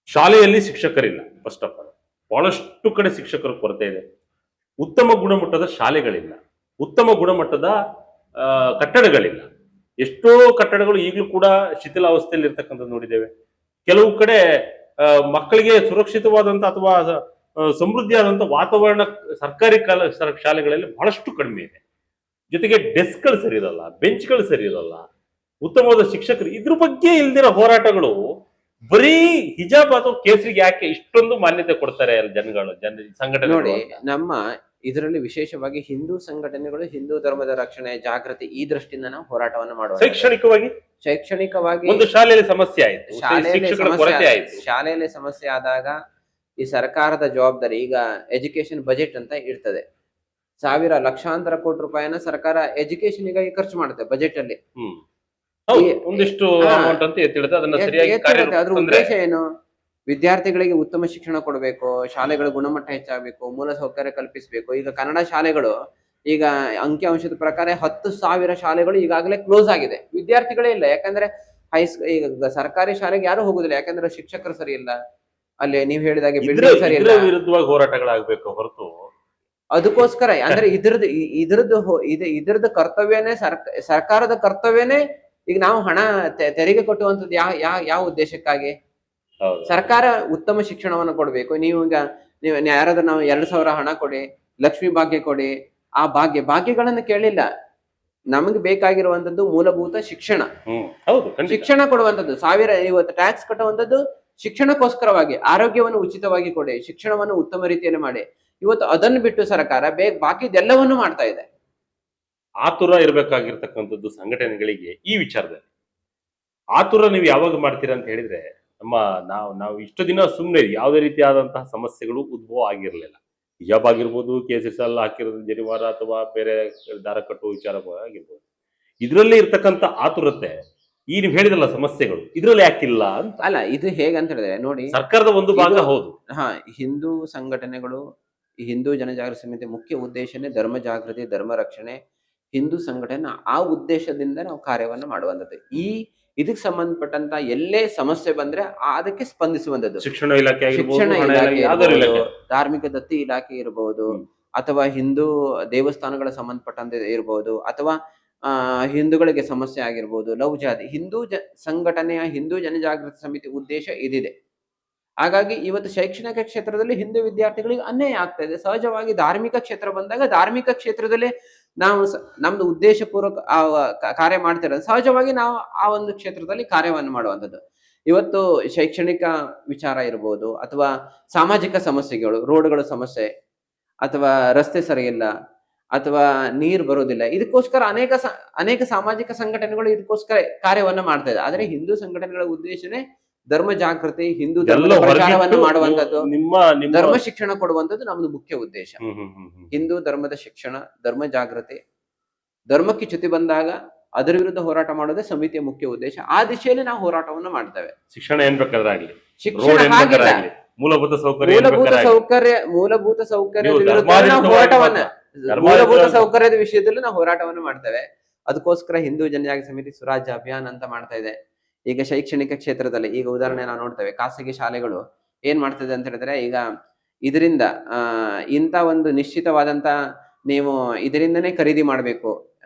ಶಾಲೆಯಲ್ಲಿ ಶಿಕ್ಷಕರಿಲ್ಲ. ಫಸ್ಟ್ ಆಫ್ ಆಲ್ ಬಹಳಷ್ಟು ಕಡೆ ಶಿಕ್ಷಕರ ಕೊರತೆ ಇದೆ. ಉತ್ತಮ ಗುಣಮಟ್ಟದ ಶಾಲೆಗಳಿಲ್ಲ, ಉತ್ತಮ ಗುಣಮಟ್ಟದ ಕಟ್ಟಡಗಳಿಲ್ಲ. ಎಷ್ಟೋ ಕಟ್ಟಡಗಳು ಈಗಲೂ ಕೂಡ ಶಿಥಿಲಾವಸ್ಥೆಯಲ್ಲಿ ಇರ್ತಕ್ಕಂಥದ್ದು ನೋಡಿದ್ದೇವೆ. ಕೆಲವು ಕಡೆ ಮಕ್ಕಳಿಗೆ ಸುರಕ್ಷಿತವಾದಂತ ಅಥವಾ ಸಮೃದ್ಧಿಯಾದಂತ ವಾತಾವರಣ ಸರ್ಕಾರಿ ಶಾಲೆಗಳಲ್ಲಿ ಬಹಳಷ್ಟು ಕಡಿಮೆ ಇದೆ. ಜೊತೆಗೆ ಡೆಸ್ಕ್ಗಳು ಸರಿ ಇರಲ್ಲ, ಬೆಂಚ್ಗಳು ಸರಿ ಇರಲ್ಲ, ಉತ್ತಮವಾದ ಶಿಕ್ಷಕರು. ಇದ್ರ ಬಗ್ಗೆ ಇಲ್ದಿರೋ ಹೋರಾಟಗಳು ಬರೀ ಹಿಜಾಬ್ ಅಥವಾ ಕೇಸರಿಗೆ ಯಾಕೆ ಇಷ್ಟೊಂದು ಮಾನ್ಯತೆ ಕೊಡ್ತಾರೆ ಸಂಘಟನೆ ನೋಡಿ, ನಮ್ಮ ಇದರಲ್ಲಿ ವಿಶೇಷವಾಗಿ ಹಿಂದೂ ಸಂಘಟನೆಗಳು ಹಿಂದೂ ಧರ್ಮದ ರಕ್ಷಣೆ ಜಾಗೃತಿ ಈ ದೃಷ್ಟಿಯಿಂದ ನಾವು ಹೋರಾಟವನ್ನು ಮಾಡುವ. ಶೈಕ್ಷಣಿಕವಾಗಿ ಒಂದು ಶಾಲೆಯಲ್ಲಿ ಸಮಸ್ಯೆ ಆಯ್ತು, ಶಾಲೆಯಲ್ಲಿ ಶಿಕ್ಷಕರ ಕೊರತೆ ಆಯ್ತು. ಶಾಲೆಯಲ್ಲಿ ಸಮಸ್ಯೆ ಆದಾಗ ಈ ಸರ್ಕಾರದ ಜವಾಬ್ದಾರಿ. ಈಗ ಎಜುಕೇಶನ್ ಬಜೆಟ್ ಅಂತ ಇರ್ತದೆ, ಲಕ್ಷಾಂತರ ಕೋಟಿ ರೂಪಾಯಿನ ಸರ್ಕಾರ ಎಜುಕೇಶನ್ಗಾಗಿ ಖರ್ಚು ಮಾಡುತ್ತೆ ಬಜೆಟ್ ಅಲ್ಲಿ. ಒಂದಿಷ್ಟು ಅಮೌಂಟ್ ಅಂತ ಎತ್ತಿಡುತ್ತೆ, ಅದನ್ನ ಸರಿಯಾಗಿ ಅದ್ರ ಉದ್ದೇಶ ಏನು? ವಿದ್ಯಾರ್ಥಿಗಳಿಗೆ ಉತ್ತಮ ಶಿಕ್ಷಣ ಕೊಡಬೇಕು, ಶಾಲೆಗಳ ಗುಣಮಟ್ಟ ಹೆಚ್ಚಾಗಬೇಕು, ಮೂಲ ಸೌಕರ್ಯ ಕಲ್ಪಿಸಬೇಕು. ಈಗ ಕನ್ನಡ ಶಾಲೆಗಳು ಈಗ ಅಂಕಿಅಂಶದ ಪ್ರಕಾರ 10,000 ಶಾಲೆಗಳು ಈಗಾಗಲೇ ಕ್ಲೋಸ್ ಆಗಿದೆ, ವಿದ್ಯಾರ್ಥಿಗಳೇ ಇಲ್ಲ. ಯಾಕಂದ್ರೆ ಈಗ ಸರ್ಕಾರಿ ಶಾಲೆಗೆ ಯಾರು ಹೋಗುದಿಲ್ಲ, ಯಾಕಂದ್ರೆ ಶಿಕ್ಷಕರು ಸರಿ ಇಲ್ಲ, ಅಲ್ಲಿ ನೀವ್ ಹೇಳಿದಾಗೆ ಬಿಲ್ಡಿಂಗ್ ಸರಿ ಇಲ್ಲ. ವಿರುದ್ಧವಾಗಿ ಹೋರಾಟಗಳಾಗಬೇಕು ಹೊರತು ಅದಕ್ಕೋಸ್ಕರ ಅಂದ್ರೆ ಇದ್ರದ್ದು ಕರ್ತವ್ಯನೇ ಸರ್ಕಾರದ ಕರ್ತವ್ಯನೇ. ಈಗ ನಾವು ಹಣ ತೆರಿಗೆ ಕಟ್ಟುವಂಥದ್ದು ಯಾವ ಉದ್ದೇಶಕ್ಕಾಗಿ? ಸರ್ಕಾರ ಉತ್ತಮ ಶಿಕ್ಷಣವನ್ನು ಕೊಡ್ಬೇಕು. ನೀವು ಯಾರಾದ್ರೂ ನಾವು 2,000 ಹಣ ಕೊಡಿ, ಲಕ್ಷ್ಮಿ ಭಾಗ್ಯ ಕೊಡಿ, ಆ ಭಾಗ್ಯಗಳನ್ನು ಕೇಳಿಲ್ಲ. ನಮಗೆ ಬೇಕಾಗಿರುವಂತದ್ದು ಮೂಲಭೂತ ಶಿಕ್ಷಣ. ಶಿಕ್ಷಣ ಕೊಡುವಂಥದ್ದು, ಇವತ್ತು ಟ್ಯಾಕ್ಸ್ ಕಟ್ಟುವಂಥದ್ದು ಶಿಕ್ಷಣಕ್ಕೋಸ್ಕರವಾಗಿ. ಆರೋಗ್ಯವನ್ನು ಉಚಿತವಾಗಿ ಕೊಡಿ, ಶಿಕ್ಷಣವನ್ನು ಉತ್ತಮ ರೀತಿಯಲ್ಲಿ ಮಾಡಿ. ಇವತ್ತು ಅದನ್ನು ಬಿಟ್ಟು ಸರ್ಕಾರ ಬಾಕಿದೆಲ್ಲವನ್ನು ಮಾಡ್ತಾ ಇದೆ. ಆತುರ ಇರಬೇಕಾಗಿರ್ತಕ್ಕಂಥದ್ದು ಸಂಘಟನೆಗಳಿಗೆ ಈ ವಿಚಾರದಲ್ಲಿ. ಆತುರ ನೀವು ಯಾವಾಗ ಮಾಡ್ತೀರಾ ಅಂತ ಹೇಳಿದ್ರೆ, ನಾವು ಇಷ್ಟು ದಿನ ಸುಮ್ಮನೆ ಯಾವುದೇ ರೀತಿಯಾದಂತಹ ಸಮಸ್ಯೆಗಳು ಉದ್ಭವ ಆಗಿರಲಿಲ್ಲ. ಹಿಜಾಬ್ ಆಗಿರ್ಬೋದು, ಕೇಸಸ್ ಎಲ್ಲ ಹಾಕಿರೋದು ಜನಿವಾರ ಅಥವಾ ಬೇರೆ ದಾರ ಕಟ್ಟುವ ವಿಚಾರ ಆಗಿರ್ಬೋದು, ಇದರಲ್ಲಿ ಇರ್ತಕ್ಕಂಥ ಆತುರತೆ ಈ ನೀವು ಹೇಳಿದಲ್ಲ ಸಮಸ್ಯೆಗಳು ಇದ್ರಲ್ಲಿ ಯಾಕಿಲ್ಲ ಅಂತ. ಅಲ್ಲ, ಇದು ಹೇಗಂತ ಹೇಳಿದ್ರೆ ನೋಡಿ, ಸರ್ಕಾರದ ಒಂದು ಭಾಗ ಹೌದು. ಹಿಂದೂ ಸಂಘಟನೆಗಳು, ಹಿಂದೂ ಜನಜಾಗೃತಿ ಸಮಿತಿ ಮುಖ್ಯ ಉದ್ದೇಶನೇ ಧರ್ಮ ಜಾಗೃತಿ, ಧರ್ಮ ರಕ್ಷಣೆ. ಹಿಂದೂ ಸಂಘಟನೆ ಆ ಉದ್ದೇಶದಿಂದ ನಾವು ಕಾರ್ಯವನ್ನು ಮಾಡುವಂಥದ್ದು. ಇದಕ್ಕೆ ಸಂಬಂಧಪಟ್ಟಂತ ಎಲ್ಲೇ ಸಮಸ್ಯೆ ಬಂದ್ರೆ ಅದಕ್ಕೆ ಸ್ಪಂದಿಸುವಂಥದ್ದು. ಶಿಕ್ಷಣ ಇಲಾಖೆ ಧಾರ್ಮಿಕ ದತ್ತಿ ಇಲಾಖೆ ಇರಬಹುದು, ಅಥವಾ ಹಿಂದೂ ದೇವಸ್ಥಾನಗಳ ಸಂಬಂಧಪಟ್ಟಂತೆ ಇರಬಹುದು, ಅಥವಾ ಹಿಂದೂಗಳಿಗೆ ಸಮಸ್ಯೆ ಆಗಿರ್ಬೋದು, ಲವ್ ಜಾತಿ. ಸಂಘಟನೆಯ ಹಿಂದೂ ಜನಜಾಗೃತಿ ಸಮಿತಿ ಉದ್ದೇಶ ಇದಿದೆ. ಹಾಗಾಗಿ ಇವತ್ತು ಶೈಕ್ಷಣಿಕ ಕ್ಷೇತ್ರದಲ್ಲಿ ಹಿಂದೂ ವಿದ್ಯಾರ್ಥಿಗಳಿಗೆ ಅನ್ಯಾಯ ಆಗ್ತಾ ಇದೆ. ಸಹಜವಾಗಿ ಧಾರ್ಮಿಕ ಕ್ಷೇತ್ರ ಬಂದಾಗ ಧಾರ್ಮಿಕ ಕ್ಷೇತ್ರದಲ್ಲಿ ನಾವು ನಮ್ದು ಉದ್ದೇಶ ಪೂರ್ವಕ ಕಾರ್ಯ ಮಾಡ್ತಿರೋದು, ಸಹಜವಾಗಿ ನಾವು ಆ ಒಂದು ಕ್ಷೇತ್ರದಲ್ಲಿ ಕಾರ್ಯವನ್ನು ಮಾಡುವಂಥದ್ದು. ಇವತ್ತು ಶೈಕ್ಷಣಿಕ ವಿಚಾರ ಇರ್ಬೋದು, ಅಥವಾ ಸಾಮಾಜಿಕ ಸಮಸ್ಯೆಗಳು, ರೋಡ್ಗಳ ಸಮಸ್ಯೆ, ಅಥವಾ ರಸ್ತೆ ಸರಿಯಿಲ್ಲ, ಅಥವಾ ನೀರು ಬರೋದಿಲ್ಲ, ಇದಕ್ಕೋಸ್ಕರ ಅನೇಕ ಸಾಮಾಜಿಕ ಸಂಘಟನೆಗಳು ಇದಕ್ಕೋಸ್ಕರ ಕಾರ್ಯವನ್ನು ಮಾಡ್ತಾ ಇದೆ. ಆದ್ರೆ ಹಿಂದೂ ಸಂಘಟನೆಗಳ ಉದ್ದೇಶನೇ ಧರ್ಮ ಜಾಗೃತಿ, ಹಿಂದೂ ಧರ್ಮದ ಪ್ರಚಾರವನ್ನು ಮಾಡುವಂಥದ್ದು, ಧರ್ಮ ಶಿಕ್ಷಣ ಕೊಡುವಂಥದ್ದು ನಮ್ದು ಮುಖ್ಯ ಉದ್ದೇಶ. ಹಿಂದೂ ಧರ್ಮದ ಶಿಕ್ಷಣ, ಧರ್ಮ ಜಾಗೃತಿ, ಧರ್ಮಕ್ಕೆ ಚ್ಯುತಿ ಬಂದಾಗ ಅದರ ವಿರುದ್ಧ ಹೋರಾಟ ಮಾಡೋದೇ ಸಮಿತಿಯ ಮುಖ್ಯ ಉದ್ದೇಶ. ಆ ದಿಶೆಯಲ್ಲಿ ನಾವು ಹೋರಾಟವನ್ನು ಮಾಡ್ತೇವೆ. ಶಿಕ್ಷಣ ಏನ್ ಬೇಕಾದ್ರಾಗ್ಲಿ, ಶಿಕ್ಷಣ ಹಾಗಿಲ್ಲ, ಮೂಲಭೂತ ಸೌಕರ್ಯದ ವಿಷಯದಲ್ಲೂ ನಾವು ಹೋರಾಟವನ್ನು ಮಾಡ್ತೇವೆ. ಅದಕ್ಕೋಸ್ಕರ ಹಿಂದೂ ಜನಜಾಗೃತಿ ಸಮಿತಿ ಸ್ವರಾಜ್ಯ ಅಭಿಯಾನ ಅಂತ ಮಾಡ್ತಾ ಇದೆ. ಈಗ ಶೈಕ್ಷಣಿಕ ಕ್ಷೇತ್ರದಲ್ಲಿ ಈಗ ಉದಾಹರಣೆ ನಾವು ನೋಡ್ತೇವೆ, ಖಾಸಗಿ ಶಾಲೆಗಳು ಏನ್ ಮಾಡ್ತದೆ ಅಂತ ಹೇಳಿದ್ರೆ, ಈಗ ಇದರಿಂದ ಇಂಥ ಒಂದು ನಿಶ್ಚಿತವಾದಂತ ನೀವು ಇದರಿಂದನೇ ಖರೀದಿ ಮಾಡ್ಬೇಕು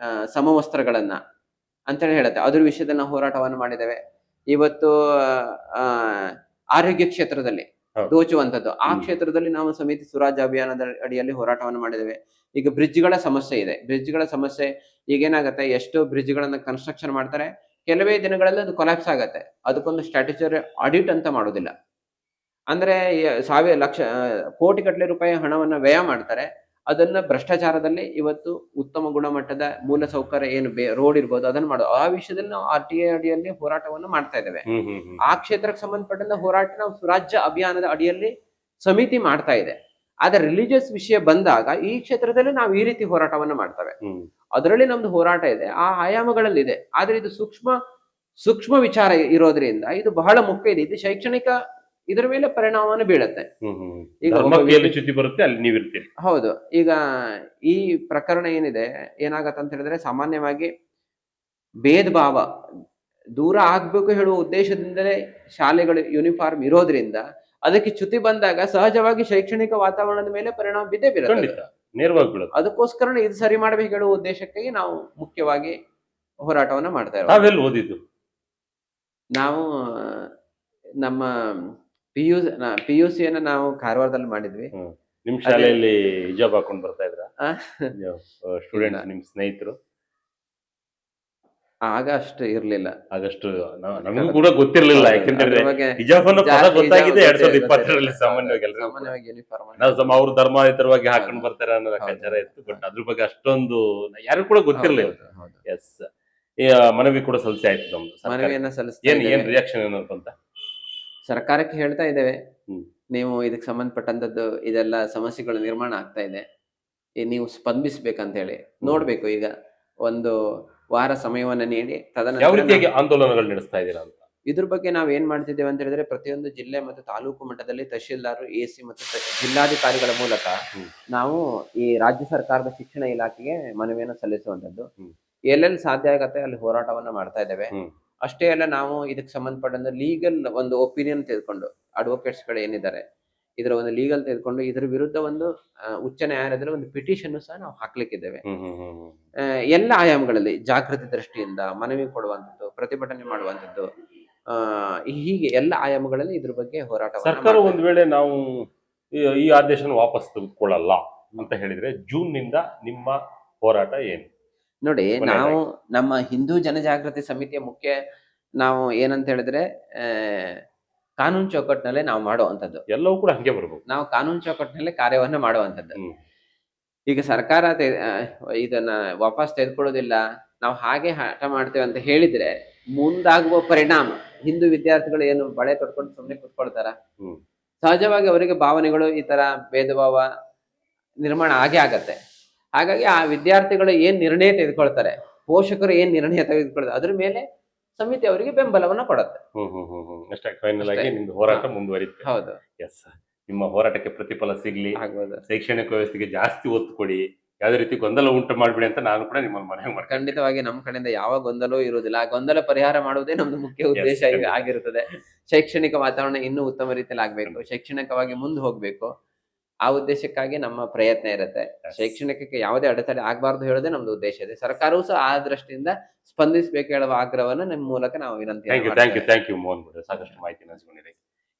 ಸಮವಸ್ತ್ರಗಳನ್ನ ಅಂತೇಳಿ ಹೇಳುತ್ತೆ. ಅದ್ರ ವಿಷಯದಲ್ಲಿ ನಾವು ಹೋರಾಟವನ್ನು ಮಾಡಿದ್ದೇವೆ. ಇವತ್ತು ಆರೋಗ್ಯ ಕ್ಷೇತ್ರದಲ್ಲಿ ದೋಚುವಂಥದ್ದು, ಆ ಕ್ಷೇತ್ರದಲ್ಲಿ ನಾವು ಸಮಿತಿ ಸ್ವರಾಜ್ಯ ಅಭಿಯಾನದ ಅಡಿಯಲ್ಲಿ ಹೋರಾಟವನ್ನು ಮಾಡಿದ್ದೇವೆ. ಈಗ ಬ್ರಿಡ್ಜ್ಗಳ ಸಮಸ್ಯೆ ಇದೆ. ಬ್ರಿಡ್ಜ್ಗಳ ಸಮಸ್ಯೆ ಈಗೇನಾಗತ್ತೆ, ಎಷ್ಟೋ ಬ್ರಿಡ್ಜ್ಗಳನ್ನ ಕನ್ಸ್ಟ್ರಕ್ಷನ್ ಮಾಡ್ತಾರೆ, ಕೆಲವೇ ದಿನಗಳಲ್ಲಿ ಅದು ಕೊಲ್ಯಾಪ್ಸ್ ಆಗತ್ತೆ. ಅದಕ್ಕೊಂದು ಸ್ಟ್ಯಾಟ್ಯುಟರಿ ಆಡಿಟ್ ಅಂತ ಮಾಡೋದಿಲ್ಲ. ಅಂದ್ರೆ ಕೋಟಿ ಗಟ್ಟಲೆ ರೂಪಾಯಿ ಹಣವನ್ನ ವ್ಯಯ ಮಾಡ್ತಾರೆ, ಅದನ್ನ ಭ್ರಷ್ಟಾಚಾರದಲ್ಲಿ ಇವತ್ತು ಉತ್ತಮ ಗುಣಮಟ್ಟದ ಮೂಲ ಸೌಕರ್ಯ ಏನು ರೋಡ್ ಇರ್ಬೋದು ಅದನ್ನ ಮಾಡೋದು ಆ ವಿಷಯದಲ್ಲಿ ನಾವು RTI ಅಡಿಯಲ್ಲಿ ಹೋರಾಟವನ್ನು ಮಾಡ್ತಾ ಇದ್ದೇವೆ. ಆ ಕ್ಷೇತ್ರಕ್ಕೆ ಸಂಬಂಧಪಟ್ಟಂತ ಹೋರಾಟ ನಾವು ಸುರಾಜ್ಯ ಅಭಿಯಾನದ ಅಡಿಯಲ್ಲಿ ಸಮಿತಿ ಮಾಡ್ತಾ ಇದೆ. ಆದ್ರೆ ರಿಲಿಜಿಯಸ್ ವಿಷಯ ಬಂದಾಗ ಈ ಕ್ಷೇತ್ರದಲ್ಲಿ ನಾವು ಈ ರೀತಿ ಹೋರಾಟವನ್ನ ಮಾಡ್ತೇವೆ. ಅದರಲ್ಲಿ ನಮ್ದು ಹೋರಾಟ ಇದೆ, ಆ ಆಯಾಮಗಳಲ್ಲಿ ಇದೆ. ಆದ್ರೆ ಇದು ಸೂಕ್ಷ್ಮ ವಿಚಾರ ಇರೋದ್ರಿಂದ ಇದು ಬಹಳ ಮುಖ್ಯ ಇದೆ. ಇದು ಶೈಕ್ಷಣಿಕ ಇದರ ಮೇಲೆ ಪರಿಣಾಮವನ್ನು ಬೀಳುತ್ತೆ. ಈಗ ಚ್ಯುತಿ ಬರುತ್ತೆ, ಅಲ್ಲಿ ನೀವಿರ್ತೀರಿ. ಹೌದು. ಈಗ ಈ ಪ್ರಕರಣ ಏನಿದೆ ಏನಾಗತ್ತೆ ಅಂತ ಹೇಳಿದ್ರೆ, ಸಾಮಾನ್ಯವಾಗಿ ಭೇದ ಭಾವ ದೂರ ಆಗ್ಬೇಕು ಹೇಳುವ ಉದ್ದೇಶದಿಂದಲೇ ಶಾಲೆಗಳು ಯೂನಿಫಾರ್ಮ್ ಇರೋದ್ರಿಂದ ಅದಕ್ಕೆ ಚ್ಯುತಿ ಬಂದಾಗ ಸಹಜವಾಗಿ ಶೈಕ್ಷಣಿಕ ವಾತಾವರಣದ ಮೇಲೆ ಪರಿಣಾಮ ಬಿದ್ದೇ ಬೀರುತ್ತೆ. ನೇರವಾಗಿ ಅದಕ್ಕೋಸ್ಕರ ಇದು ಸರಿ ಮಾಡ್ಬೇಕು ಹೇಳುವ ಉದ್ದೇಶಕ್ಕಾಗಿ ನಾವು ಮುಖ್ಯವಾಗಿ ಹೋರಾಟವನ್ನ ಮಾಡ್ತಾ ಇರೋದು. ತಾವೆಲ್ಲಿ ಓದಿದ್ದು? ನಾವು ನಮ್ಮ PUC ನಾವು ಕಾರವಾರದಲ್ಲಿ ಮಾಡಿದ್ವಿ. ನಿಮ್ ಶಾಲೆಯಲ್ಲಿ ಹಿಜಾಬ್ ಹಾಕೊಂಡ್ ಬರ್ತಾ ಇದ್ರ ಸ್ಟೂಡೆಂಟ್, ನಿಮ್ ಸ್ನೇಹಿತರು? ಆಗ ಅಷ್ಟು ಇರ್ಲಿಲ್ಲ. ಆಗಷ್ಟು ನಮಗೂ ಕೂಡ ಗೊತ್ತಿರ್ಲಿಲ್ಲ. ಯಾಕಂದ್ರೆ ಹಿಜಾಬ್ ಅನ್ನೋ ಪದ ಗೊತ್ತಾಗಿದೆ 2022ರಲ್ಲಿ ಸಾಮಾನ್ಯವಾಗಿ ಯೂನಿಫಾರ್ಮ್ ಅವ್ರ ಧರ್ಮಾಂತರವಾಗಿ ಹಾಕೊಂಡ್ ಬರ್ತಾರೆ ಅನ್ನೋ ಲೆಕ್ಕಾಚಾರ ಇತ್ತು. ಬಟ್ ಅದ್ರ ಬಗ್ಗೆ ಅಷ್ಟೊಂದು ಯಾರು ಕೂಡ ಗೊತ್ತಿರ್ಲಿಲ್ಲ. ಎಸ್, ಮನವಿ ಕೂಡ ಸಲ್ಲಿಸಿ ಆಯ್ತು ನಮ್ದು. ಮನವಿಯನ್ನ ಏನ್ ರಿಯಾಕ್ಷನ್ ಏನಪ್ಪ ಅಂತ ಸರ್ಕಾರಕ್ಕೆ ಹೇಳ್ತಾ ಇದ್ದೇವೆ, ನೀವು ಇದಕ್ಕೆ ಸಂಬಂಧಪಟ್ಟಂತದ್ದು ಇದೆಲ್ಲ ಸಮಸ್ಯೆಗಳು ನಿರ್ಮಾಣ ಆಗ್ತಾ ಇದೆ, ನೀವು ಸ್ಪಂದಿಸ್ಬೇಕಂತ ಹೇಳಿ. ನೋಡ್ಬೇಕು, ಈಗ ಒಂದು ವಾರ ಸಮಯವನ್ನ ನೀಡಿ ಯಾವ ರೀತಿಯಾಗಿ ಆಂದೋಲನಗಳು ನಡೆಸ್ತಾ ಇದ್ದೀರಾ ಅಂತ. ಇದ್ರ ಬಗ್ಗೆ ನಾವ್ ಏನ್ ಮಾಡ್ತಿದ್ದೇವೆ ಅಂತ ಹೇಳಿದ್ರೆ, ಪ್ರತಿಯೊಂದು ಜಿಲ್ಲೆ ಮತ್ತು ತಾಲೂಕು ಮಟ್ಟದಲ್ಲಿ ತಹಶೀಲ್ದಾರ್, AC ಮತ್ತು ಜಿಲ್ಲಾಧಿಕಾರಿಗಳ ಮೂಲಕ ನಾವು ಈ ರಾಜ್ಯ ಸರ್ಕಾರದ ಶಿಕ್ಷಣ ಇಲಾಖೆಗೆ ಮನವಿಯನ್ನು ಸಲ್ಲಿಸುವಂತದ್ದು. ಎಲ್ಲೆಲ್ಲಿ ಸಾಧ್ಯ ಆಗತ್ತೆ ಅಲ್ಲಿ ಹೋರಾಟವನ್ನ ಮಾಡ್ತಾ ಇದ್ದೇವೆ. ಅಷ್ಟೇ ಅಲ್ಲ, ನಾವು ಇದಕ್ಕೆ ಸಂಬಂಧಪಟ್ಟಂತ ಲೀಗಲ್ ಒಂದು ಒಪಿನಿಯನ್ ತೆಗೆದುಕೊಂಡು, ಅಡ್ವೊಕೇಟ್ಸ್ ಗಳು ಏನಿದ್ದಾರೆ ಇದರ ಒಂದು ಲೀಗಲ್ ತೆಗೆದುಕೊಂಡು ಇದರ ವಿರುದ್ಧ ಒಂದು ಉಚ್ಚ ನ್ಯಾಯಾಲಯದಲ್ಲಿ ಒಂದು ಪಿಟಿಷನ್ ಸಹ ನಾವು ಹಾಕ್ಲಿಕ್ಕಿದ್ದೇವೆ. ಎಲ್ಲ ಆಯಾಮಗಳಲ್ಲಿ ಜಾಗೃತಿ ದೃಷ್ಟಿಯಿಂದ ಮನವಿ ಕೊಡುವಂಥದ್ದು, ಪ್ರತಿಭಟನೆ ಮಾಡುವಂಥದ್ದು, ಹೀಗೆ ಎಲ್ಲ ಆಯಾಮಗಳಲ್ಲಿ ಇದ್ರ ಬಗ್ಗೆ ಹೋರಾಟ. ಸರ್ಕಾರ ಒಂದ್ ವೇಳೆ ನಾವು ಈ ಆದೇಶನ ವಾಪಸ್ ತೆಗೆದುಕೊಳ್ಳಲ್ಲ ಅಂತ ಹೇಳಿದ್ರೆ ಜೂನ್ ನಿಂದ ನಿಮ್ಮ ಹೋರಾಟ ಏನು? ನೋಡಿ, ನಾವು ನಮ್ಮ ಹಿಂದೂ ಜನಜಾಗೃತಿ ಸಮಿತಿಯ ಮುಖ್ಯ ನಾವು ಏನಂತ ಹೇಳಿದ್ರೆ, ಕಾನೂನು ಚೌಕಟ್ಟಿನಲ್ಲೇ ನಾವು ಮಾಡುವಂಥದ್ದು. ಎಲ್ಲವೂ ಕೂಡ ಹಂಗೆ ಬರ್ಬೇಕು. ನಾವು ಕಾನೂನು ಚೌಕಟ್ಟಿನಲ್ಲೇ ಕಾರ್ಯವನ್ನ ಮಾಡುವಂಥದ್ದು. ಈಗ ಸರ್ಕಾರ ಇದನ್ನ ವಾಪಸ್ ತೆಗೆದುಕೊಳ್ಳೋದಿಲ್ಲ, ನಾವು ಹಾಗೆ ಹಠ ಮಾಡ್ತೇವೆ ಅಂತ ಹೇಳಿದ್ರೆ ಮುಂದಾಗುವ ಪರಿಣಾಮ, ಹಿಂದೂ ವಿದ್ಯಾರ್ಥಿಗಳು ಏನು ಬಳೆ ತೊಡ್ಕೊಂಡು ಸುಮ್ಮನೆ ಕುತ್ಕೊಳ್ತಾರ? ಸಹಜವಾಗಿ ಅವರಿಗೆ ಭಾವನೆಗಳು, ಈ ತರ ಭೇದ ಭಾವ ನಿರ್ಮಾಣ ಆಗೇ ಆಗತ್ತೆ. ಹಾಗಾಗಿ ಆ ವಿದ್ಯಾರ್ಥಿಗಳು ಏನ್ ನಿರ್ಣಯ ತೆಗೆದುಕೊಳ್ತಾರೆ, ಪೋಷಕರು ಏನ್ ನಿರ್ಣಯ ತೆಗೆದುಕೊಳ್ತಾರೆ, ಅದ್ರ ಮೇಲೆ ಸಮಿತಿ ಅವರಿಗೆ ಬೆಂಬಲವನ್ನ ಕೊಡುತ್ತೆ. ಅಷ್ಟೇ, ಫೈನಲ್ ಆಗಿ ನಿಮ್ದು ಹೋರಾಟ ಮುಂದುವರಿಯುತ್ತೆ. ಹೌದು. ಎಸ್, ನಿಮ್ಮ ಹೋರಾಟಕ್ಕೆ ಪ್ರತಿಫಲ ಸಿಗ್ಲಿ, ಶೈಕ್ಷಣಿಕ ವ್ಯವಸ್ಥೆಗೆ ಜಾಸ್ತಿ ಒತ್ತು ಕೊಡಿ, ಯಾವ್ದೇ ರೀತಿ ಗೊಂದಲ ಉಂಟು ಮಾಡ್ಬಿಡಿ ಅಂತ ನಾನು ಕೂಡ ನಿಮ್ಮಲ್ಲಿ ಮನವಿ ಮಾಡ್ತೀನಿ. ಖಂಡಿತವಾಗಿ ನಮ್ಮ ಕಡೆಯಿಂದ ಯಾವ ಗೊಂದಲವೂ ಇರುವುದಿಲ್ಲ. ಆ ಗೊಂದಲ ಪರಿಹಾರ ಮಾಡುವುದೇ ನಮ್ದು ಮುಖ್ಯ ಉದ್ದೇಶ ಆಗಿರುತ್ತದೆ. ಶೈಕ್ಷಣಿಕ ವಾತಾವರಣ ಇನ್ನೂ ಉತ್ತಮ ರೀತಿಯಲ್ಲಿ ಆಗ್ಬೇಕು, ಶೈಕ್ಷಣಿಕವಾಗಿ ಮುಂದೆ ಹೋಗ್ಬೇಕು, ಆ ಉದ್ದೇಶಕ್ಕಾಗಿ ನಮ್ಮ ಪ್ರಯತ್ನ ಇರುತ್ತೆ. ಶೈಕ್ಷಣಿಕಕ್ಕೆ ಯಾವುದೇ ಅಡೆತಡೆ ಆಗ್ಬಾರ್ದು ಹೇಳೋದೇ ನಮ್ದು ಉದ್ದೇಶ ಇದೆ. ಸರ್ಕಾರವೂ ಸಹ ಆ ದೃಷ್ಟಿಯಿಂದ ಸ್ಪಂದಿಸಬೇಕು ಹೇಳುವ ಆಗ್ರಹವನ್ನು ನಿಮ್ಮ ಮೂಲಕ ನಾವು ವಿನಂತಿ. ಥ್ಯಾಂಕ್ ಯು ಮೋಹನ್ ಬಿಡ್ರೆ, ಸಾಕಷ್ಟು ಮಾಹಿತಿ ಹಂಚಿಕೊಂಡಿರಿ.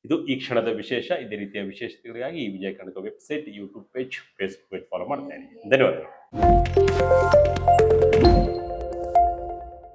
ಇದು ಈ ಕ್ಷಣದ ವಿಶೇಷ. ಇದೇ ರೀತಿಯ ವಿಶೇಷತೆಗಳಿಗಾಗಿ ಈ Vijaya Kanaka website, YouTube page, Facebook page follow ಮಾಡ್ತಾ ಇದ್ದೀನಿ. ಧನ್ಯವಾದಗಳು.